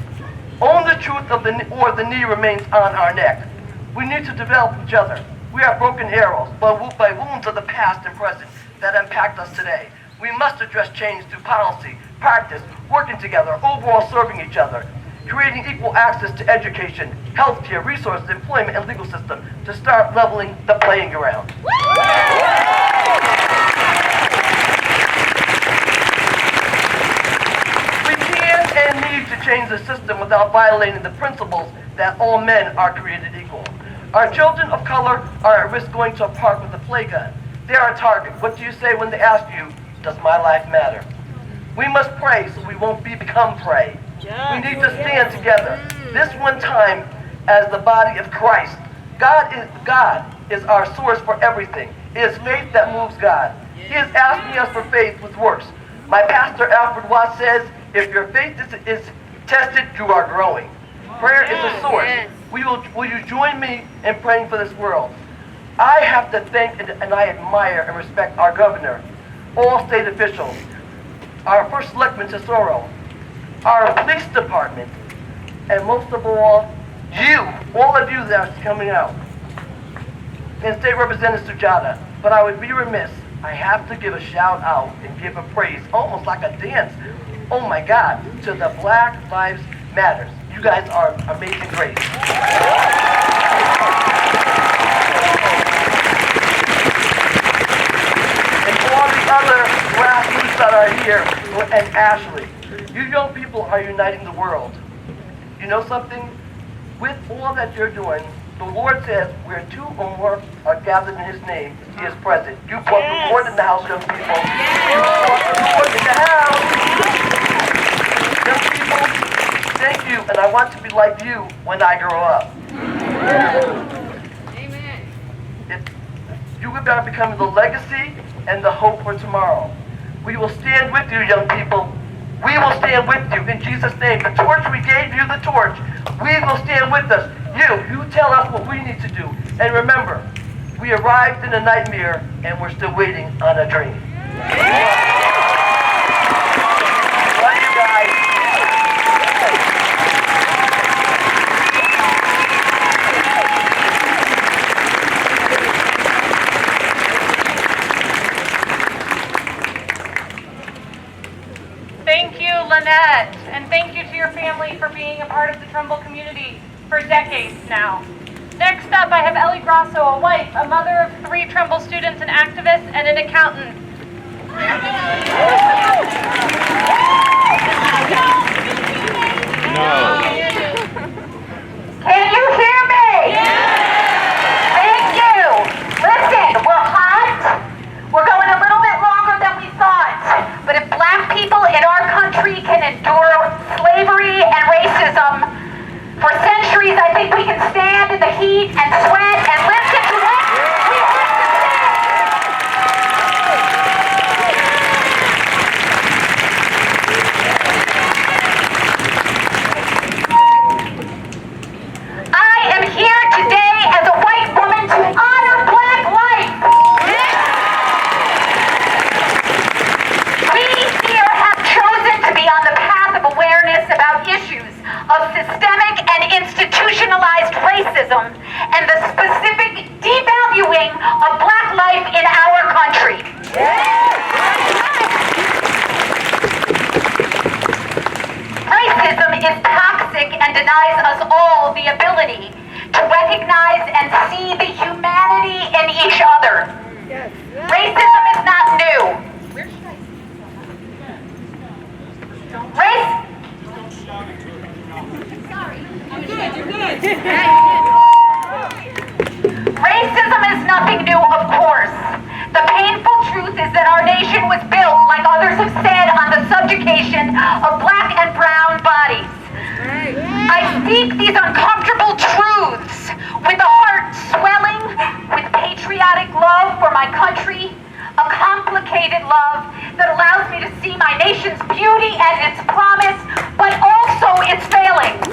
Own the truth of the knee remains on our neck. We need to develop each other. We are broken arrows by wounds of the past and present that impact us today. We must address change through policy, practice, working together, overall serving each other, creating equal access to education, healthcare, resources, employment, and legal system to start leveling the playing ground. We can and need to change the system without violating the principles that all men are created equal. Our children of color are at risk going to a park with a play gun. They are a target. What do you say when they ask you, "Does my life matter?" We must pray so we won't become prey. We need to stand together. This one time as the body of Christ. God is our source for everything. It is faith that moves God. He is asking us for faith with works. My pastor Alfred Watts says, if your faith is tested, you are growing. Prayer is a source. Will you join me in praying for this world? I have to thank and I admire and respect our governor, all state officials, our first Selectman Tesoro, our police department, and most of all of you that are coming out, and State Representative Sujata. But I would be remiss, I have to give a shout out and give a praise, almost like a dance, oh my God, to the Black Lives Matters. You guys are amazing grace. And all the other grassroots that are here, and Ashley, you young people are uniting the world. You know something? With all that you're doing, the Lord says, where two or more are gathered in His name, He is present. You brought the Lord in the house, young people. You brought the Lord in the house. Young people, thank you, and I want to be like you when I grow up. Amen. You are becoming the legacy and the hope for tomorrow. We will stand with you, young people. We will stand with you in Jesus' name. The torch, we gave you the torch. We will stand with us. You tell us what we need to do. And remember, we arrived in a nightmare and we're still waiting on a dream. Love you guys. Lynette, and thank you to your family for being a part of the Trumbull community for decades now. Next up, I have Ellie Grasso, a wife, a mother of 3 Trumbull students, an activist, and an accountant. No. Can you hear me? Thank you. Listen, we're hot. We're going a little bit longer than we thought. But if black people in our country can endure slavery and racism for centuries, I think we can stand in the heat and sweat and listen to what we have to say. I am here today as a white woman to honor black life. We here have chosen to be on the path of awareness about issues of systemic and institutionalized racism and the specific devaluing of black life in our country. Racism is toxic and denies us all the ability to recognize and see the humanity in each other. Racism is not new. Racism is nothing new, of course. The painful truth is that our nation was built, like others have said, on the subjugation of black and brown bodies. I speak these uncomfortable truths with a heart swelling with patriotic love for my country, a complicated love that allows me to see my nation's beauty and its promise, but also its failings.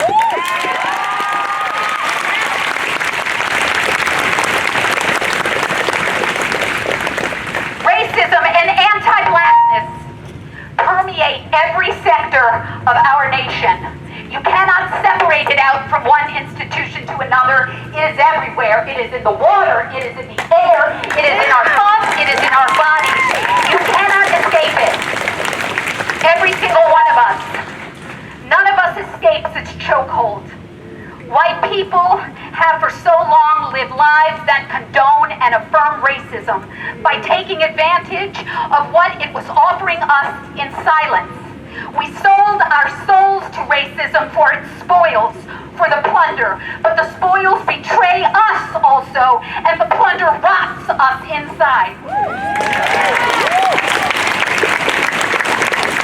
Racism and anti-blackness permeate every sector of our nation. You cannot separate it out from one institution to another. It is everywhere. It is in the water. It is in the air. It is in our thoughts. It is in our bodies. You cannot escape it. Every single one of us. None of us escapes its chokehold. White people have for so long lived lives that condone and affirm racism by taking advantage of what it was offering us in silence. We sold our souls to racism for its spoils, for the plunder, but the spoils betray us also, and the plunder rots us inside.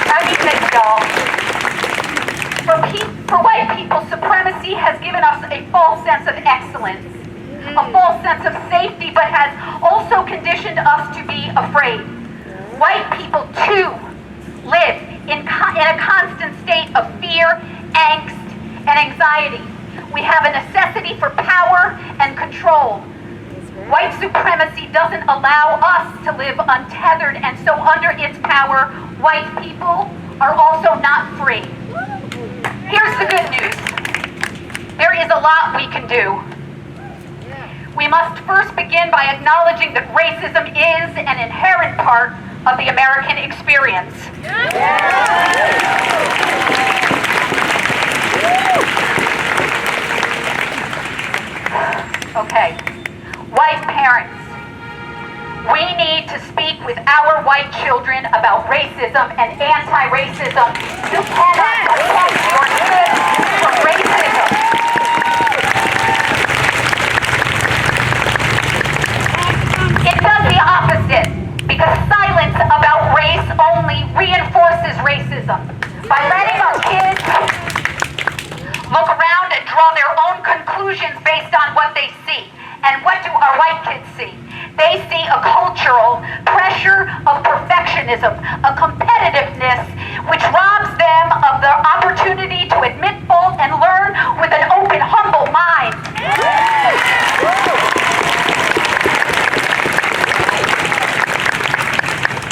I mean this, y'all. For white people, supremacy has given us a false sense of excellence, a false sense of safety, but has also conditioned us to be afraid. White people, too, live in a constant state of fear, angst, and anxiety. We have a necessity for power and control. White supremacy doesn't allow us to live untethered, and so under its power, white people are also not free. Here's the good news. There is a lot we can do. We must first begin by acknowledging that racism is an inherent part of the American experience. Okay, white parents, we need to speak with our white children about racism and anti-racism. You cannot protect your kids from racism. It does the opposite, because silence about race only reinforces racism. By letting our kids look around and draw their own conclusions based on what they see. And what do our white kids see? They see a cultural pressure of perfectionism, a competitiveness which robs them of the opportunity to admit fault and learn with an open, humble mind.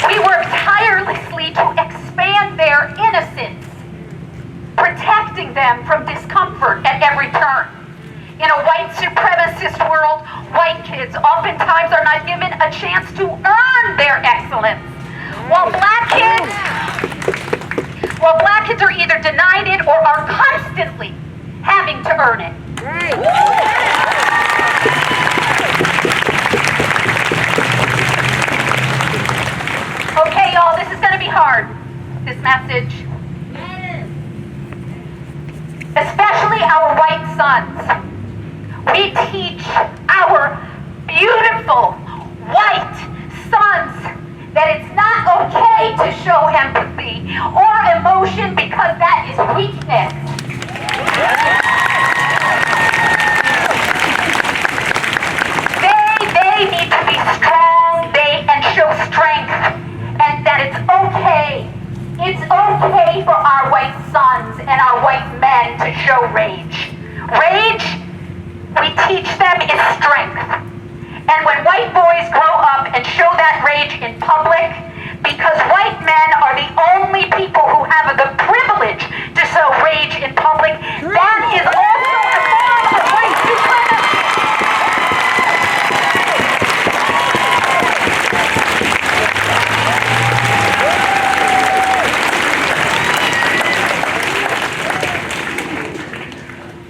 We work tirelessly to expand their innocence, protecting them from discomfort at every turn. In a white supremacist world, white kids oftentimes are not given a chance to earn their excellence, while black kids while black kids are either denied it or are constantly having to earn it. Okay, y'all, this is going to be hard, this message. Especially our white sons. We teach our beautiful white sons that it's not okay to show empathy or emotion because that is weakness. They need to be strong, and show strength, and that it's okay. It's okay for our white sons and our white men to show rage. Rage, we teach them, is strength. And when white boys grow up and show that rage in public, because white men are the only people who have the privilege to show rage in public, that is also a form of white supremacy.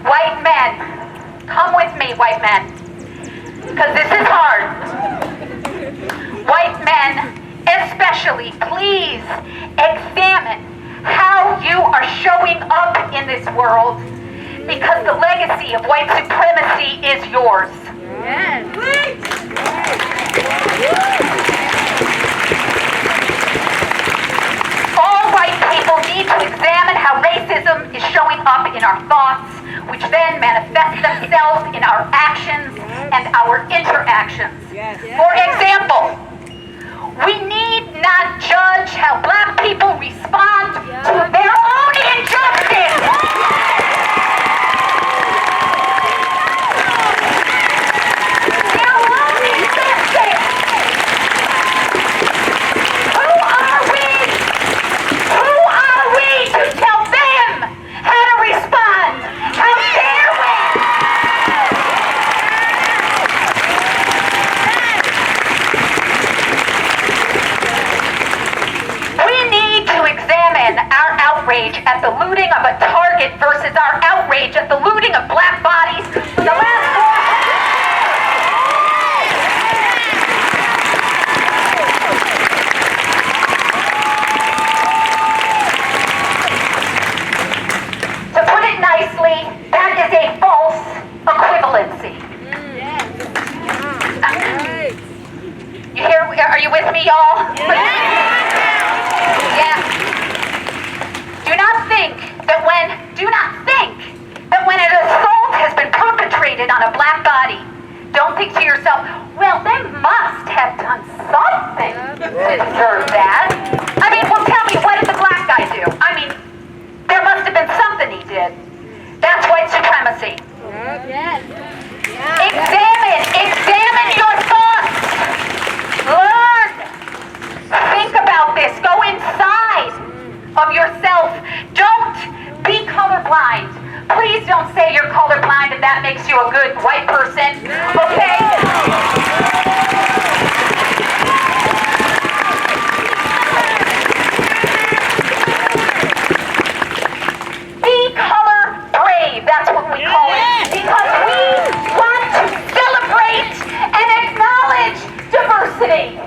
White men, come with me, white men, because this is hard. White men, especially, please examine how you are showing up in this world, because the legacy of white supremacy is yours. Yes. All white people need to examine how racism is showing up in our thoughts, which then manifest themselves in our actions and our interactions. For example, we need not judge how black people respond to their own injustice. Their own injustice. Who are we? Who are we to tell them how to respond? How dare we? Examine our outrage at the looting of a Target versus our outrage at the looting of black bodies for the last 4 years. To put it nicely, that is a false equivalency. You hear? Are you with me, y'all? Yeah. Do not think that when an assault has been perpetrated on a black body, don't think to yourself, well, they must have done something to deserve that. I mean, well, tell me, what did the black guy do? I mean, there must have been something he did. That's white supremacy. Examine your thoughts. Learn. Think about this. Go inside of yourself. Don't be colorblind. Please don't say you're colorblind and that makes you a good white person. Okay? Be color brave. That's what we call it. Because we want to celebrate and acknowledge diversity.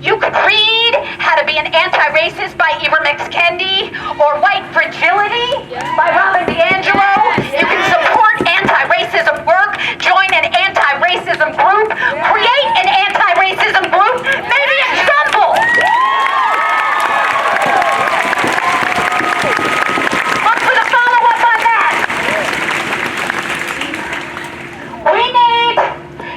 You could read How to Be an Anti-Racist by Ibram X. Kendi or White Fragility by Robin DiAngelo. You can support anti-racism work, join an anti-racism group, create an anti-racism group, maybe in Trumbull. Look for the follow-up on that. We need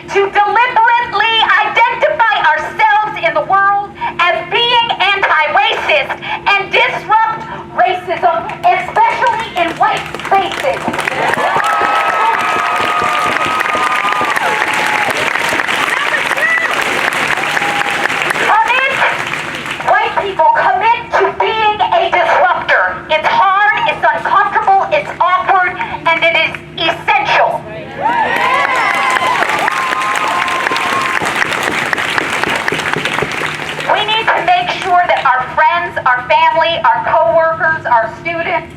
to deliberately identify ourselves in the world as being anti-racist and disrupt racism, especially in white spaces. family, our co-workers, our students,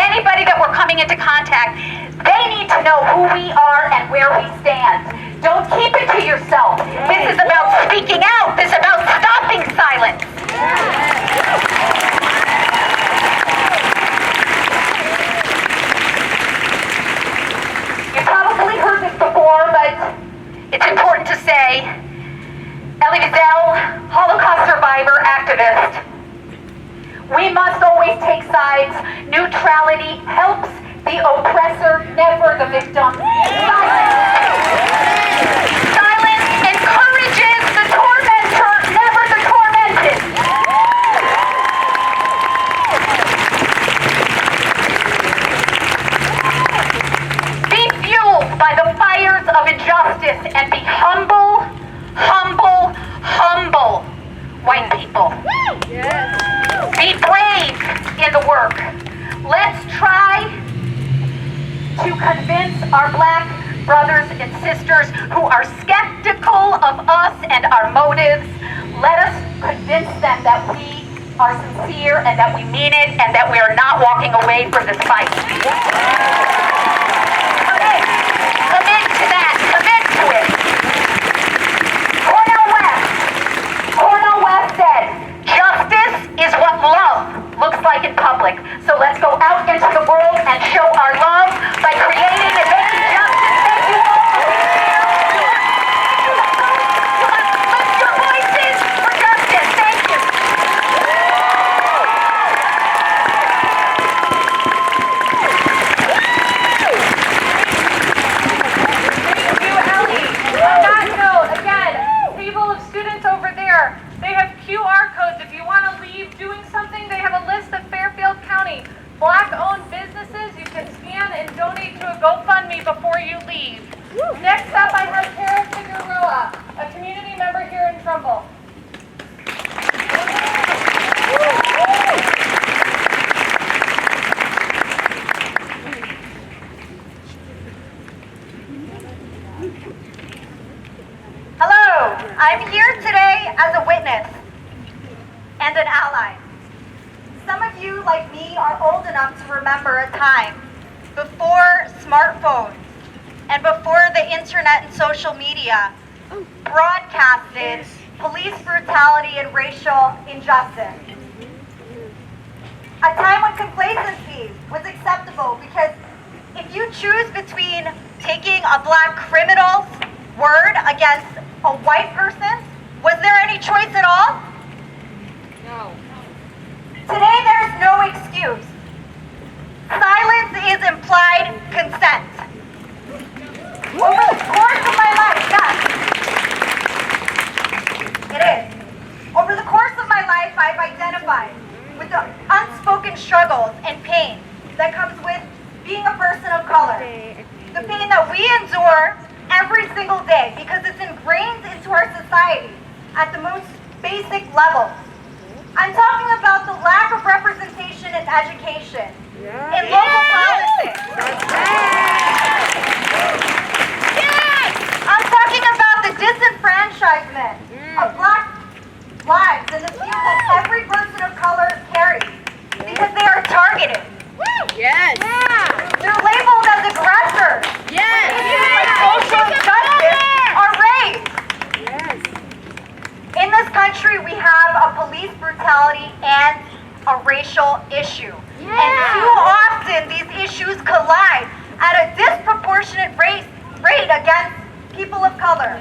anybody that we're coming into contact, they need to know who we are and where we stand. Don't keep it to yourself. This is about speaking out. This is about stopping silence. You probably heard this before, but it's important to say. Ellie Grasso, Holocaust survivor, activist. We must always take sides. Neutrality helps the oppressor, never the victim. Silence encourages the tormentor, never the tormented. Be fueled by the fires of injustice and be humble, humble, humble, white people. Be brave in the work. Let's try to convince our black brothers and sisters who are skeptical of us and our motives. Let us convince them that we are sincere and that we mean it and that we are not walking away from this fight. Commit to that. Commit to it. Cornel West said, justice is what love looks like in public. So let's go out into the world and show our love by creating and making justice. Thank you all for being here. Lift your voices for justice. Thank you. Thank you, Ellie. On that note, again, table of students over there, they have QR codes. If you want to leave doing something, they have a list of Fairfield County Black-owned businesses. You can scan and donate to a GoFundMe before you leave. Next up, I have Figueroa, a community member here in Trumbull. Hello, I'm here today as a witness and an ally. Some of you, like me, are old enough to remember a time before smartphones and before the internet and social media broadcasted police brutality and racial injustice. A time when complacency was acceptable because if you choose between taking a black criminal's word against a white person, was there any choice at all? No. Today there's no excuse. Silence is implied consent. Over the course of my life, yes. It is. Over the course of my life, I've identified with the unspoken struggles and pain that comes with being a person of color. The pain that we endure every single day because it's ingrained into our society at the most basic levels. I'm talking about the lack of representation in education, in local politics. I'm talking about the disenfranchisement of black lives and the view that every person of color carries because they are targeted. Yes. They're labeled as aggressors. Yes. Issues like social justice are raised. Yes. In this country, we have a police brutality and a racial issue. And too often, these issues collide at a disproportionate rate against people of color.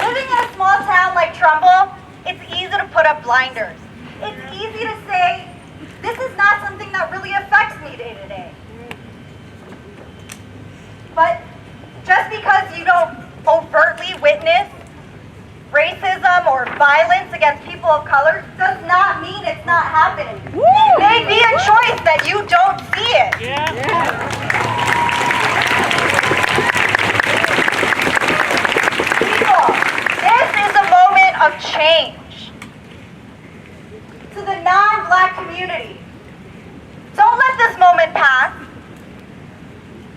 Living in a small town like Trumbull, it's easy to put up blinders. It's easy to say, this is not something that really affects me day to day. But just because you don't overtly witness racism or violence against people of color does not mean it's not happening. It may be a choice that you don't see it. People, this is a moment of change. To the non-black community, don't let this moment pass.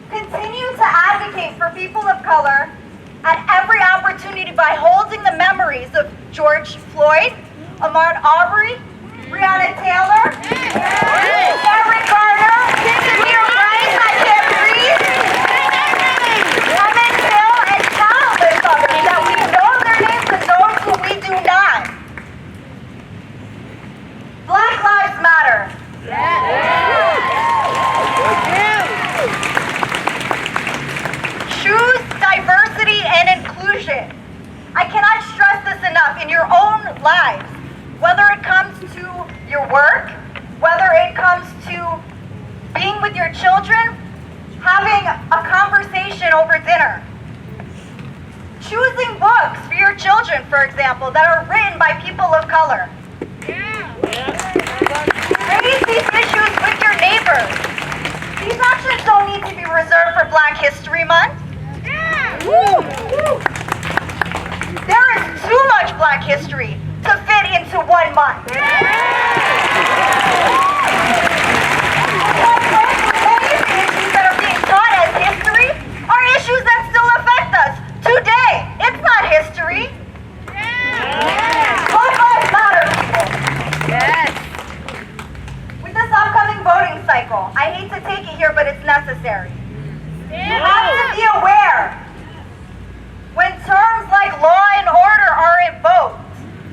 Continue to advocate for people of color at every opportunity by holding the memories of George Floyd, Ahmaud Arbery, Breonna Taylor, Eric Garner, Samir Rice, I Can't Breathe, Emmett Till, and countless others that we know their names and those who we do not. Black Lives Matter. Choose diversity and inclusion. I cannot stress this enough in your own lives, whether it comes to your work, whether it comes to being with your children, having a conversation over dinner. Choosing books for your children, for example, that are written by people of color. Raise these issues with your neighbors. These actions don't need to be reserved for Black History Month. There is too much Black history to fit into 1 month. Many of the issues that are being taught as history are issues that still affect us today. It's not history. Black Lives Matter, people. Yes. With this upcoming voting cycle, I hate to take it here, but it's necessary. You have to be aware when terms like law and order are invoked.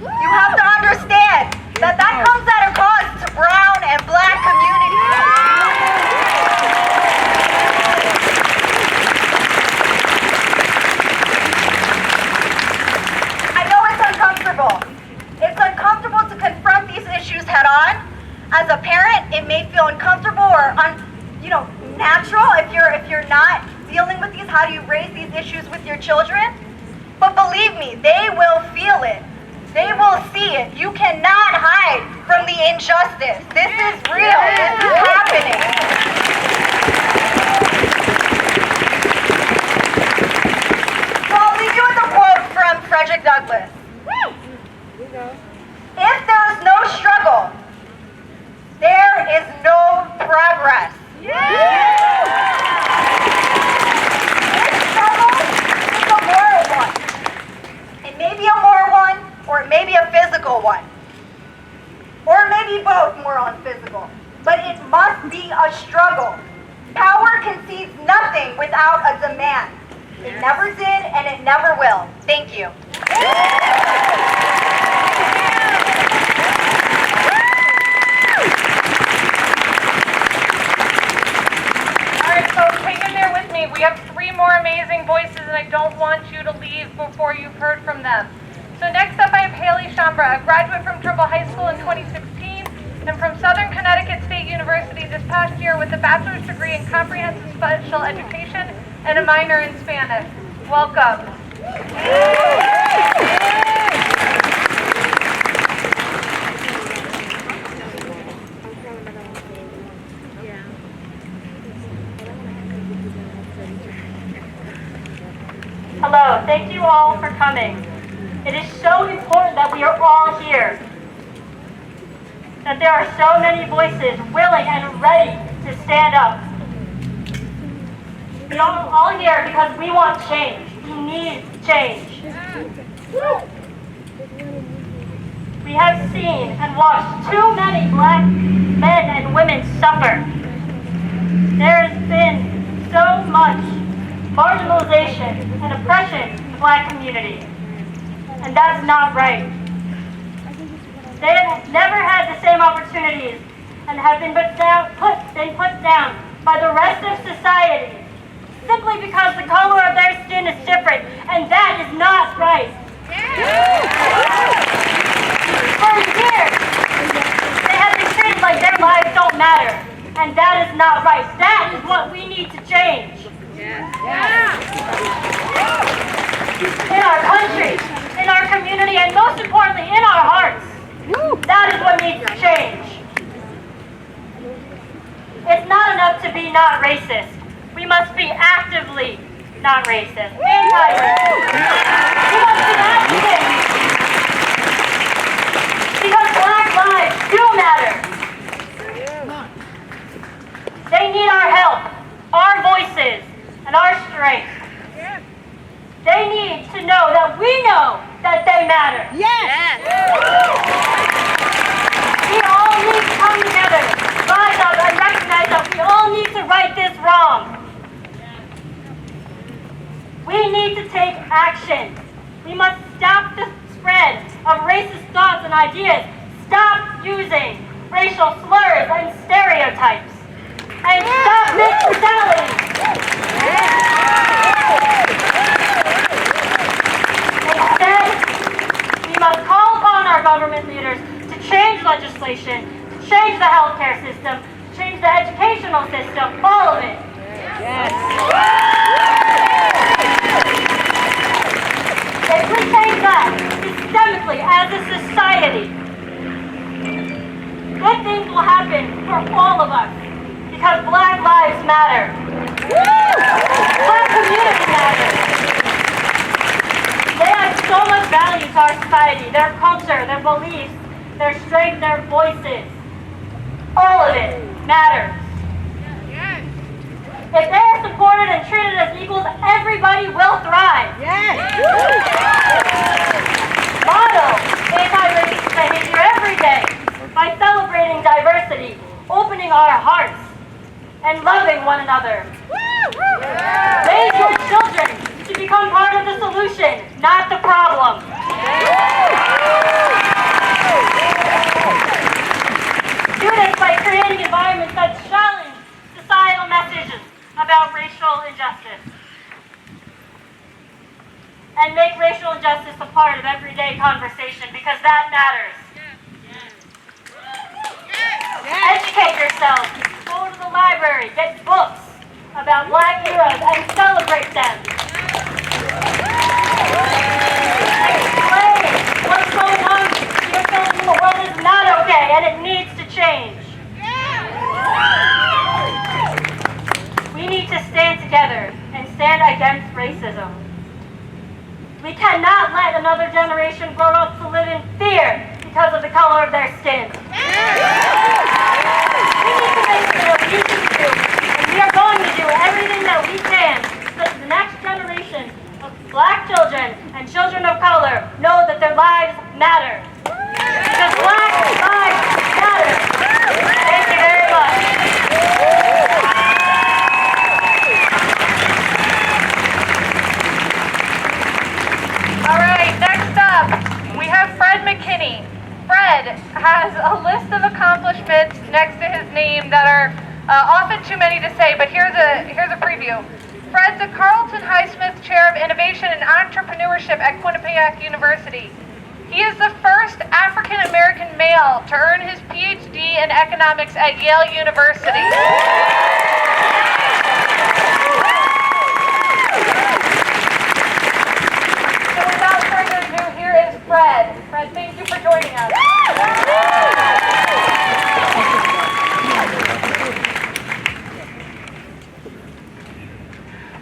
You have to understand that that comes at a cost to brown and Black communities. I know it's uncomfortable. It's uncomfortable to confront these issues head on. As a parent, it may feel uncomfortable or natural if you're not dealing with these. How do you raise these issues with your children? But believe me, they will feel it. They will see it. You cannot hide from the injustice. This is real. This is happening. So I'll leave you with a quote from Frederick Douglass. If there is no struggle, there is no progress. This struggle is a moral one. It may be a moral one, or it may be a physical one. Or it may be both moral and physical. But it must be a struggle. Power concedes nothing without a demand. It never did, and it never will. Thank you. Folks, hang in there with me. We have 3 more amazing voices, and I don't want you to leave before you've heard from them. So next up, I have Halley Shambra, a graduate from Trumbull High School in 2016 and from Southern Connecticut State University this past year with a bachelor's degree in comprehensive special education and a minor in Spanish. Welcome. Hello, thank you all for coming. It is so important that we are all here, that there are so many voices willing and ready to stand up. We are all here because we want change. We need change. We have seen and watched too many Black men and women suffer. There has been so much marginalization and oppression in the Black community, and that's not right. They have never had the same opportunities and have been put down by the rest of society simply because the color of their skin is different, and that is not right. For years, they have been treated like their lives don't matter, and that is not right. That is what we need to change. In our country, in our community, and most importantly, in our hearts. That is what needs to change. It's not enough to be not racist. We must be actively not racist. Anti-racist. We must be activists. Because Black lives do matter. They need our help, our voices, and our strength. They need to know that we know that they matter. Yes. We all need to come together, rise up, and recognize that we all need to right this wrong. We need to take action. We must stop the spread of racist thoughts and ideas. Stop using racial slurs and stereotypes. And stop mixed brutality. Instead, we must call upon our government leaders to change legislation, to change the healthcare system, to change the educational system, all of it. Yes. If we change that systemically as a society, good things will happen for all of us because Black lives matter. Black community matters. They add so much value to our society, their culture, their beliefs, their strength, their voices. All of it matters. If they are supported and treated as equals, everybody will thrive. Yes. Model anti-racist behavior every day by celebrating diversity, opening our hearts, and loving one another. Raise your children to become part of the solution, not the problem. Do this by creating environments that challenge societal messages about racial injustice. And make racial injustice a part of everyday conversation because that matters. Educate yourself. Go to the library. Get books about Black heroes and celebrate them. Explain what's going on to your children in the world is not okay and it needs to change. We need to stand together and stand against racism. We cannot let another generation grow up to live in fear because of the color of their skin. We need to make sure that we can do, and we are going to do everything that we can so that the next generation of Black children and children of color know that their lives matter. Because Black lives matter. Thank you very much. All right, next up, we have Fred McKinney. Fred has a list of accomplishments next to his name that are often too many to say, but here's a preview. Fred's a Carlton Highsmith Chair of Innovation and Entrepreneurship at Quinnipiac University. He is the first African-American male to earn his PhD in economics at Yale University. So without further ado, here is Fred. Fred, thank you for joining us.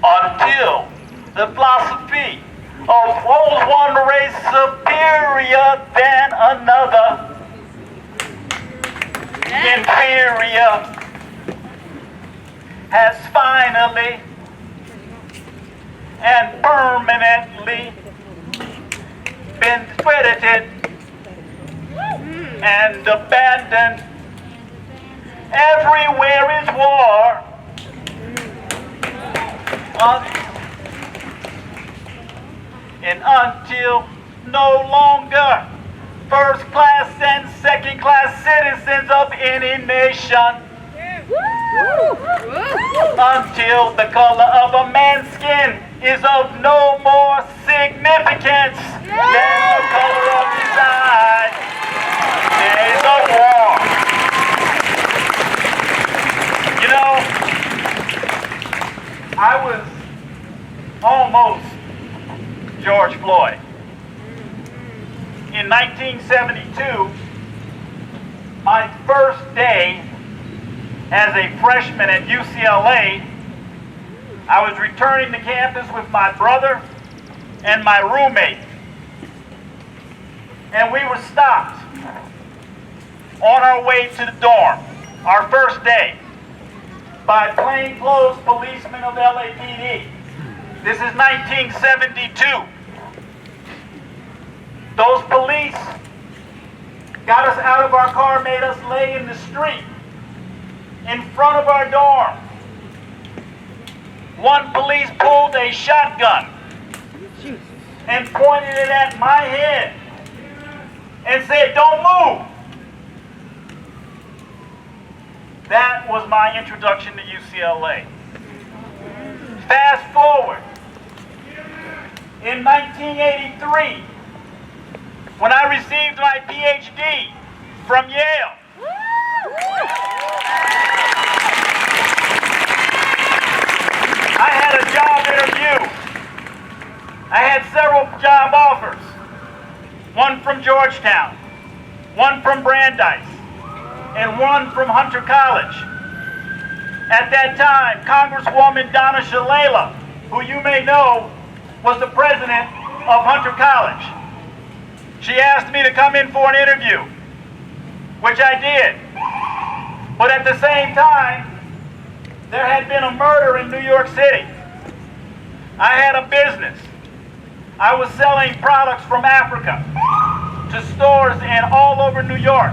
Until the philosophy of was one race superior than another, inferior, has finally and permanently been discredited and abandoned. Everywhere is war. And until no longer first-class and second-class citizens of any nation, until the color of a man's skin is of no more significance than the color of his eyes, there is a war. You know, I was almost George Floyd. In 1972, my first day as a freshman at UCLA, I was returning to campus with my brother and my roommate. And we were stopped on our way to the dorm, our first day, by plainclothes policemen of LAPD. This is 1972. Those police got us out of our car, made us lay in the street in front of our dorm. One police pulled a shotgun and pointed it at my head and said, "Don't move." That was my introduction to UCLA. Fast forward. In 1983, when I received my PhD from Yale, I had a job interview. I had several job offers. One from Georgetown, one from Brandeis, and one from Hunter College. At that time, Congresswoman Donna Shalala, who you may know, was the president of Hunter College. She asked me to come in for an interview, which I did. But at the same time, there had been a murder in New York City. I had a business. I was selling products from Africa to stores in all over New York.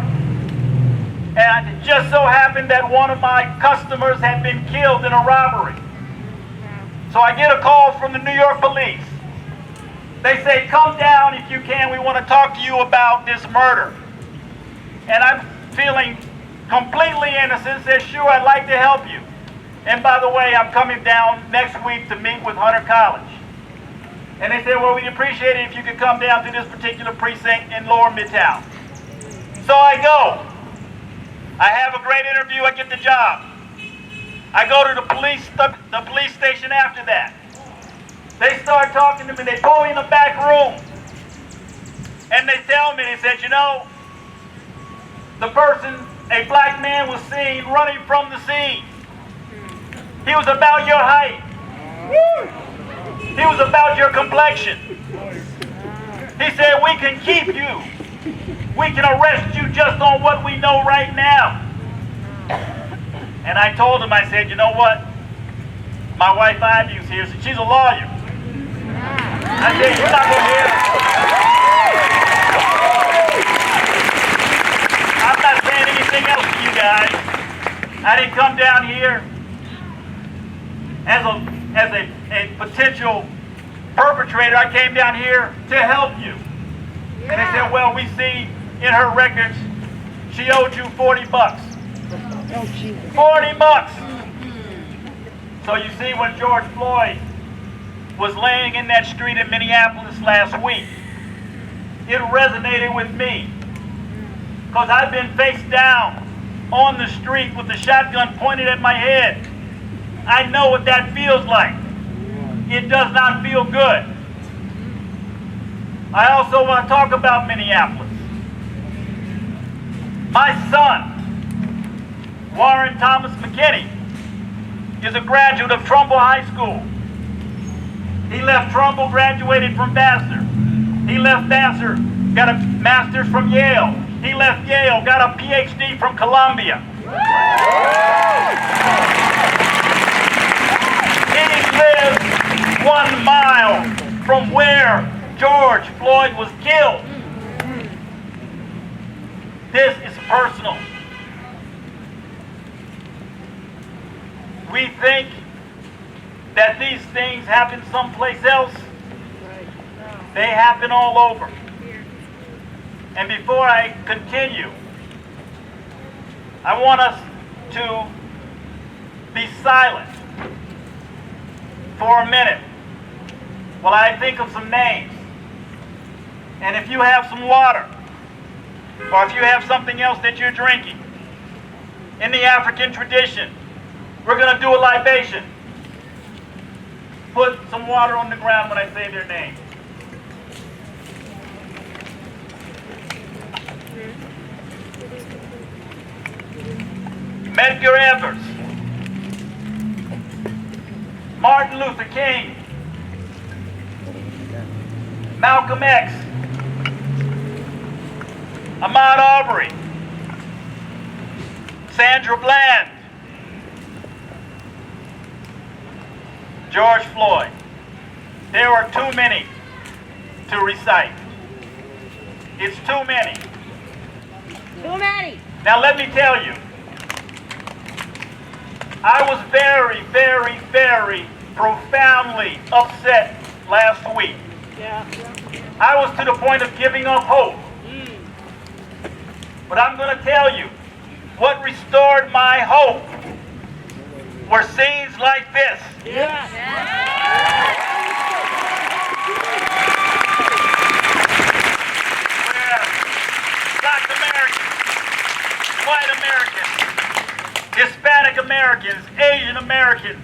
And it just so happened that one of my customers had been killed in a robbery. So I get a call from the New York police. They say, "Come down if you can, we want to talk to you about this murder." And I'm feeling completely innocent, says, "Sure, I'd like to help you. And by the way, I'm coming down next week to meet with Hunter College." And they said, "Well, we'd appreciate it if you could come down to this particular precinct in Lower Midtown." So I go. I have a great interview, I get the job. I go to the police station after that. They start talking to me, they pull me in the back room. And they tell me, they said, "You know, the person, a black man, was seen running from the scene. He was about your height. He was about your complexion. He said, we can keep you. We can arrest you just on what we know right now." And I told him, I said, "You know what? My wife Ivy's here. She's a lawyer." I said, "You're not going to hear it. I'm not saying anything else to you guys. I didn't come down here as a potential perpetrator. I came down here to help you." And they said, "Well, we see in her records she owed you $40. $40. So you see, when George Floyd was laying in that street in Minneapolis last week, it resonated with me. Because I've been face down on the street with the shotgun pointed at my head. I know what that feels like. It does not feel good. I also want to talk about Minneapolis. My son, Warren Thomas McKinney, is a graduate of Trumbull High School. He left Trumbull, graduated from Vassar. He left Vassar, got a master's from Yale. He left Yale, got a PhD from Columbia. He lives 1 mile from where George Floyd was killed. This is personal. We think that these things happen someplace else. They happen all over. And before I continue, I want us to be silent for a minute while I think of some names. And if you have some water, or if you have something else that you're drinking, in the African tradition, we're going to do a libation. Put some water on the ground when I say their name. Medgar Evers, Martin Luther King, Malcolm X, Ahmaud Arbery, Sandra Bland, George Floyd. There are too many to recite. It's too many. Too many. Now let me tell you, I was very, very, very profoundly upset last week. Yeah. I was to the point of giving up hope. But I'm going to tell you, what restored my hope were scenes like this. Yeah. Where Black Americans, white Americans, Hispanic Americans, Asian Americans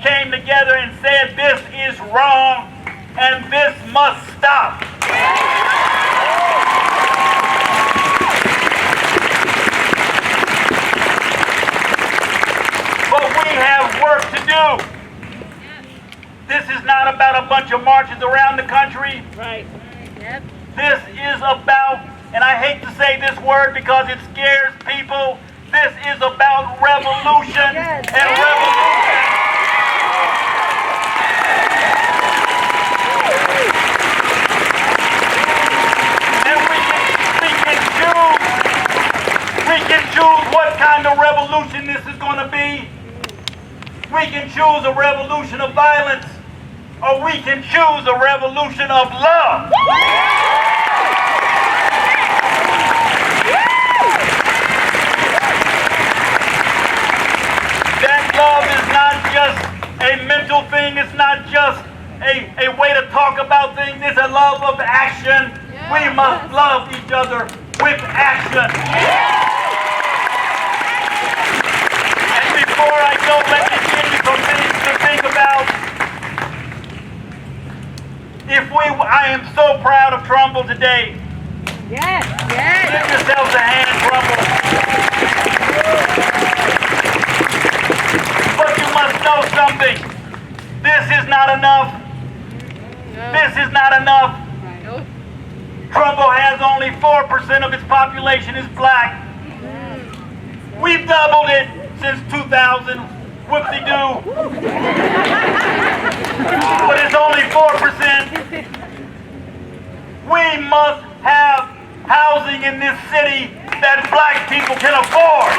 came together and said, this is wrong and this must stop. But we have work to do. This is not about a bunch of marches around the country. Right. Yep. This is about, and I hate to say this word because it scares people, this is about revolution and revolution. And we can choose what kind of revolution this is going to be. We can choose a revolution of violence, or we can choose a revolution of love. That love is not just a mental thing, it's not just a way to talk about things, it's a love of action. We must love each other with action. And before I go, let me give you some things to think about. I am so proud of Trumbull today. Yes. Yes. Give yourselves a hand, Trumbull. But you must know something. This is not enough. This is not enough. Trumbull has only 4% of its population is black. We've doubled it since 2000. Whoopsie-doo. But it's only 4%. We must have housing in this city that black people can afford.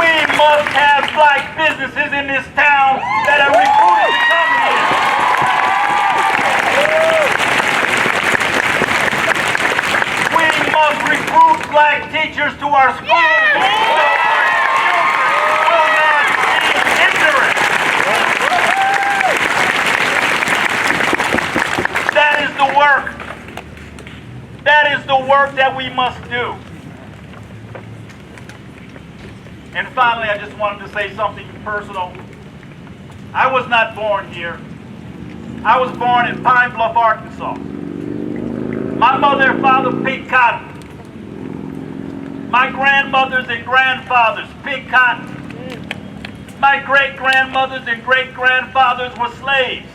We must have black businesses in this town that are recruited to come here. We must recruit black teachers to our schools so our children will not be ignorant. That is the work. That is the work that we must do. And finally, I just wanted to say something personal. I was not born here. I was born in Pine Bluff, Arkansas. My mother and father picked cotton. My grandmothers and grandfathers picked cotton. My great-grandmothers and great-grandfathers were slaves.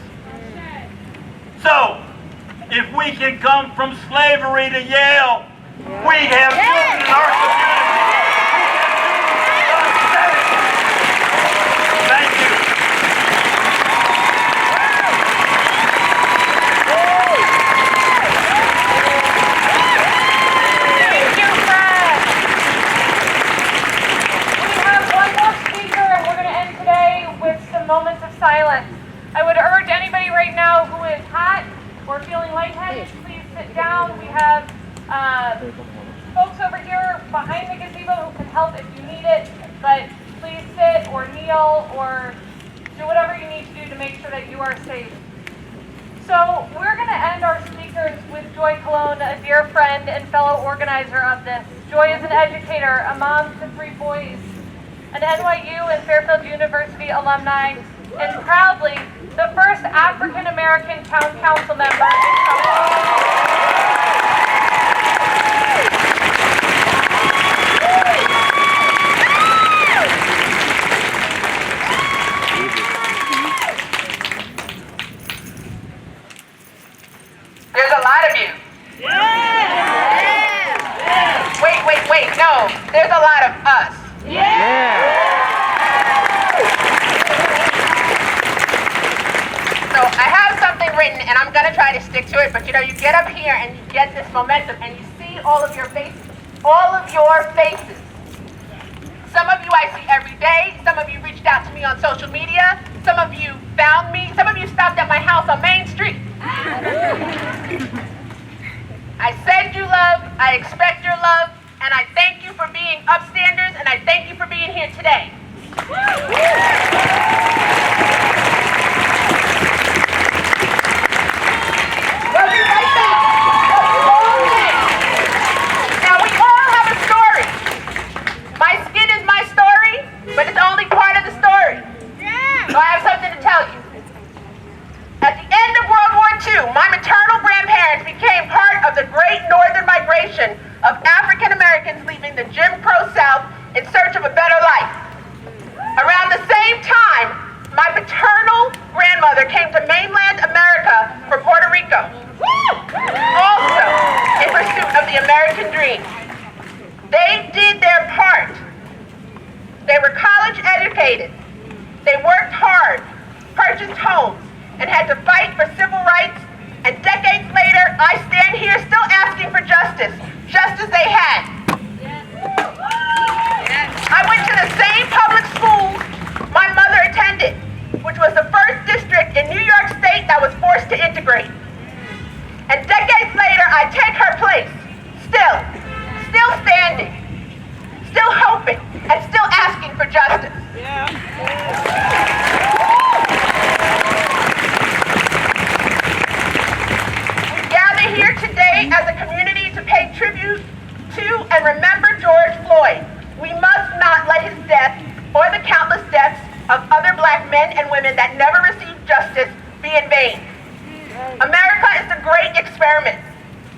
So, if we can come from slavery to Yale, we have children in our community. Thank you. Thank you, Fred. We have one more speaker, and we're going to end today with some moments of silence. I would urge anybody right now who is hot or feeling lightheaded, please sit down. We have folks over here behind the gazebo who can help if you need it, but please sit or kneel or do whatever you need to do to make sure that you are safe. So we're going to end our speakers with Joy Colon, a dear friend and fellow organizer of this. Joy is an educator, a mom to 3 boys, an NYU and Fairfield University alumni, and proudly the first African-American town council member in Trumbull. There's a lot of you. Wait. No, there's a lot of us. So I have something written, and I'm going to try to stick to it, but you know, you get up here and you get this momentum, and you see all of your faces. All of your faces. Some of you I see every day. Some of you reached out to me on social media. Some of you found me. Some of you stopped at my house on Main Street. I send you love. I expect your love. And I thank you for being upstanders, and I thank you for being here today. We'll be right back. Now, we all have a story. My skin is my story, but it's only part of the story. So I have something to tell you. At the end of World War II, my maternal grandparents became part of the Great Northern Migration of African Americans leaving the Jim Crow South in search of a better life. Around the same time, my paternal grandmother came to mainland America from Puerto Rico, also in pursuit of the American dream. They did their part. They were college educated. They worked hard, purchased homes, and had to fight for civil rights. And decades later, I stand here still asking for justice, just as they had. I went to the same public school my mother attended, which was the first district in New York State that was forced to integrate. And decades later, I take her place, still standing, still hoping, and still asking for justice. We gather here today as a community to pay tribute to and remember George Floyd. We must not let his death or the countless deaths of other black men and women that never received justice be in vain. America is a great experiment.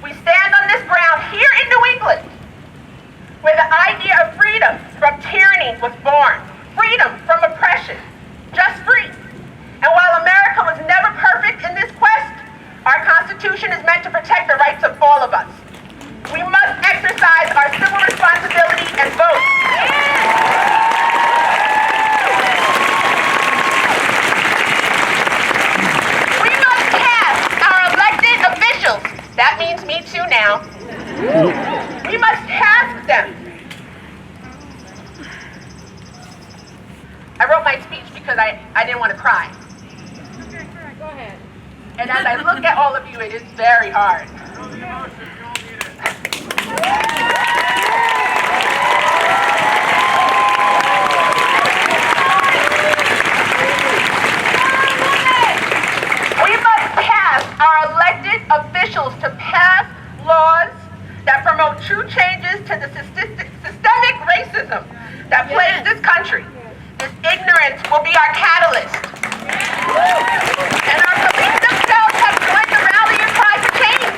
We stand on this ground here in New England, where the idea of freedom from tyranny was born, freedom from oppression, just free. And while America was never perfect in this quest, our Constitution is meant to protect the rights of all of us. We must exercise our civil responsibility and vote. We must task our elected officials, that means me too now. We must task them. I wrote my speech because I didn't want to cry. Okay, go ahead. And as I look at all of you, it is very hard. We must task our elected officials to pass laws that promote true changes to the systemic racism that plagues this country. This ignorance will be our catalyst. And our police themselves have joined the rallying cry for change.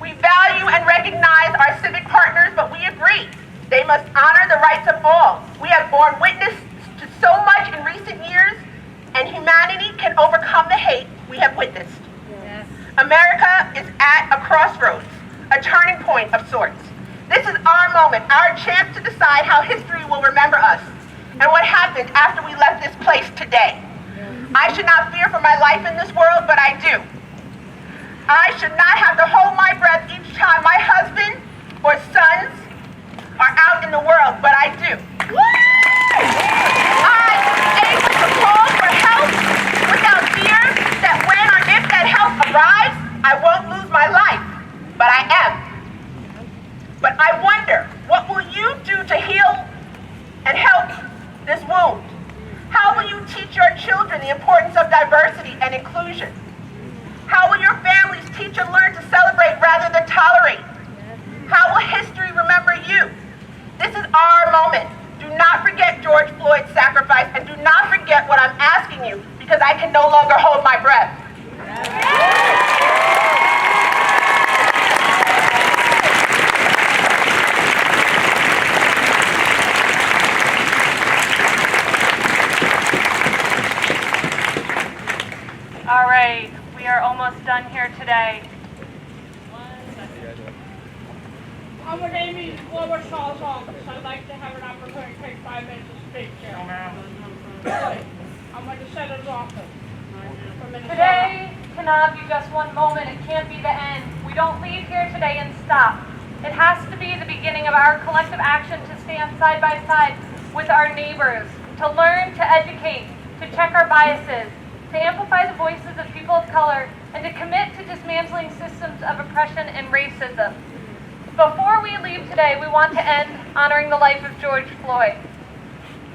We value and recognize our civic partners, but we agree they must honor the rights of all. We have borne witness to so much in recent years, and humanity can overcome the hate we have witnessed. Yes. America is at a crossroads, a turning point of sorts. This is our moment, our chance to decide how history will remember us and what happened after we left this place today. I should not fear for my life in this world, but I do. I should not have to hold my breath each time my husband or sons are out in the world, but I do. I am able to call for help without fear that when or if that help arrives, I won't lose my life, but I am. But I wonder, what will you do to heal and help this wound? How will you teach your children the importance of diversity and inclusion? How will your families teach and learn to celebrate rather than tolerate? How will history remember you? This is our moment. Do not forget George Floyd's sacrifice, and do not forget what I'm asking you, because I can no longer hold my breath. All right, we are almost done here today. I'm with Amy's Lower Shaw's office. I'd like to have an opportunity to take 5 minutes to speak here. I'm with the senator's office. Today cannot be just one moment. It can't be the end. We don't leave here today and stop. It has to be the beginning of our collective action to stand side by side with our neighbors, to learn, to educate, to check our biases, to amplify the voices of people of color, and to commit to dismantling systems of oppression and racism. Before we leave today, we want to end honoring the life of George Floyd.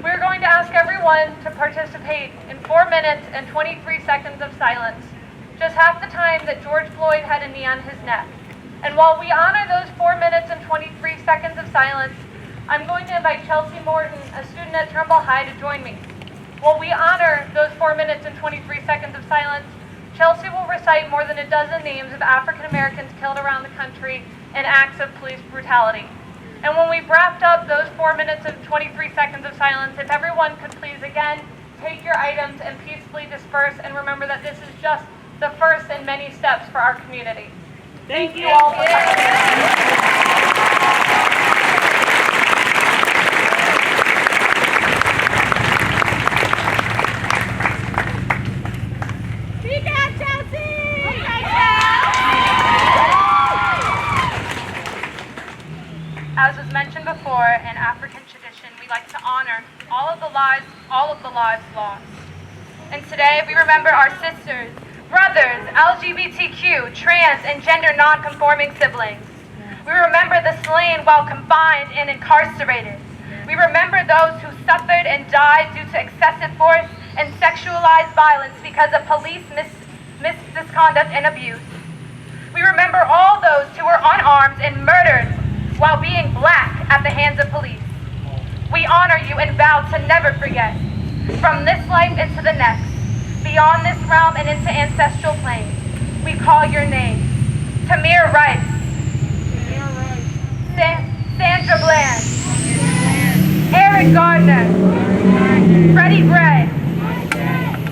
We're going to ask everyone to participate in 4 minutes and 23 seconds of silence, just half the time that George Floyd had a knee on his neck. And while we honor those 4 minutes and 23 seconds of silence, I'm going to invite Chelsea Morton, a student at Trumbull High, to join me. While we honor those 4 minutes and 23 seconds of silence, Chelsea will recite more than a dozen names of African Americans killed around the country in acts of police brutality. And when we've wrapped up those 4 minutes and 23 seconds of silence, if everyone could please again take your items and peacefully disperse, and remember that this is just the first in many steps for our community. Thank you all for coming. As was mentioned before, in African tradition, we like to honor all of the lives lost. And today we remember our sisters, brothers, LGBTQ, trans, and gender non-conforming siblings. We remember the slain while confined and incarcerated. We remember those who suffered and died due to excessive force and sexualized violence because of police misconduct and abuse. We remember all those who were unarmed and murdered while being black at the hands of police. We honor you and vow to never forget. From this life into the next, beyond this realm and into ancestral planes, we call your name. Tamir Rice, Sandra Bland, Eric Gardner, Freddie Gray,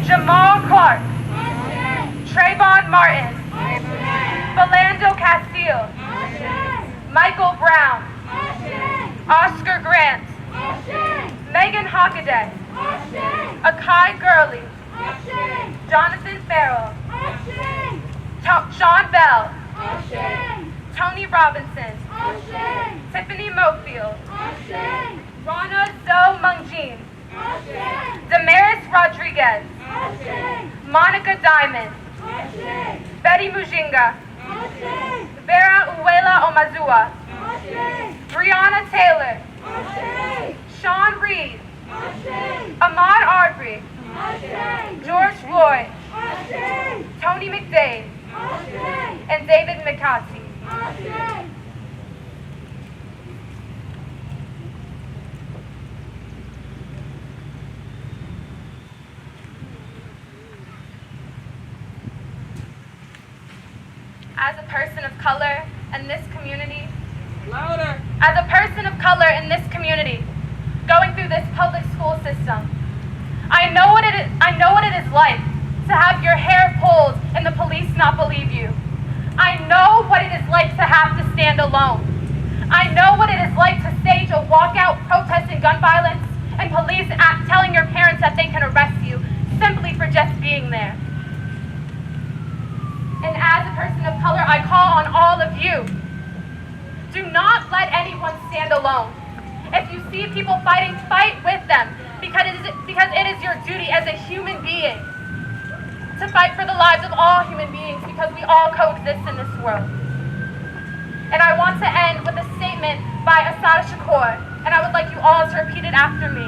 Jamal Clark, Trayvon Martin, Philando Castile, Michael Brown, Oscar Grant, Megan Hockaday, Akai Gurley, Jonathan Farrell, Sean Bell, Tony Robinson, Tiffany Mofield, Rana Zoe Mungjin, Damaris Rodriguez, Monica Diamond, Betty Mujinga, Vera Uwela Omazua, Breonna Taylor, Sean Reed, Ahmaud Arbery, George Floyd, Tony McDade, and David McCarthy. As a person of color in this community, as a person of color in this community, going through this public school system, I know what it is like to have your hair pulled and the police not believe you. I know what it is like to have to stand alone. I know what it is like to stage a walkout protesting gun violence and police telling your parents that they can arrest you simply for just being there. And as a person of color, I call on all of you. Do not let anyone stand alone. If you see people fighting, fight with them, because it is your duty as a human being to fight for the lives of all human beings, because we all coexist in this world. And I want to end with a statement by Assata Shakur, and I would like you all to repeat it after me.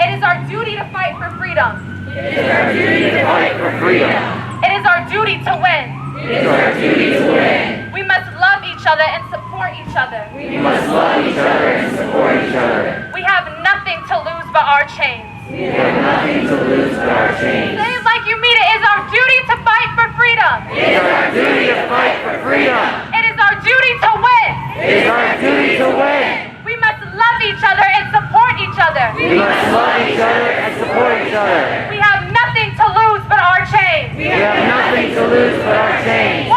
It is our duty to fight for freedom. It is our duty to fight for freedom. It is our duty to win. It is our duty to win. We must love each other and support each other. We must love each other and support each other. We have nothing to lose but our chains. We have nothing to lose but our chains. Say it like you mean it. It is our duty to fight for freedom. It is our duty to fight for freedom. It is our duty to win. It is our duty to win. We must love each other and support each other. We must love each other and support each other. We have nothing to lose but our chains. We have nothing to lose but our chains.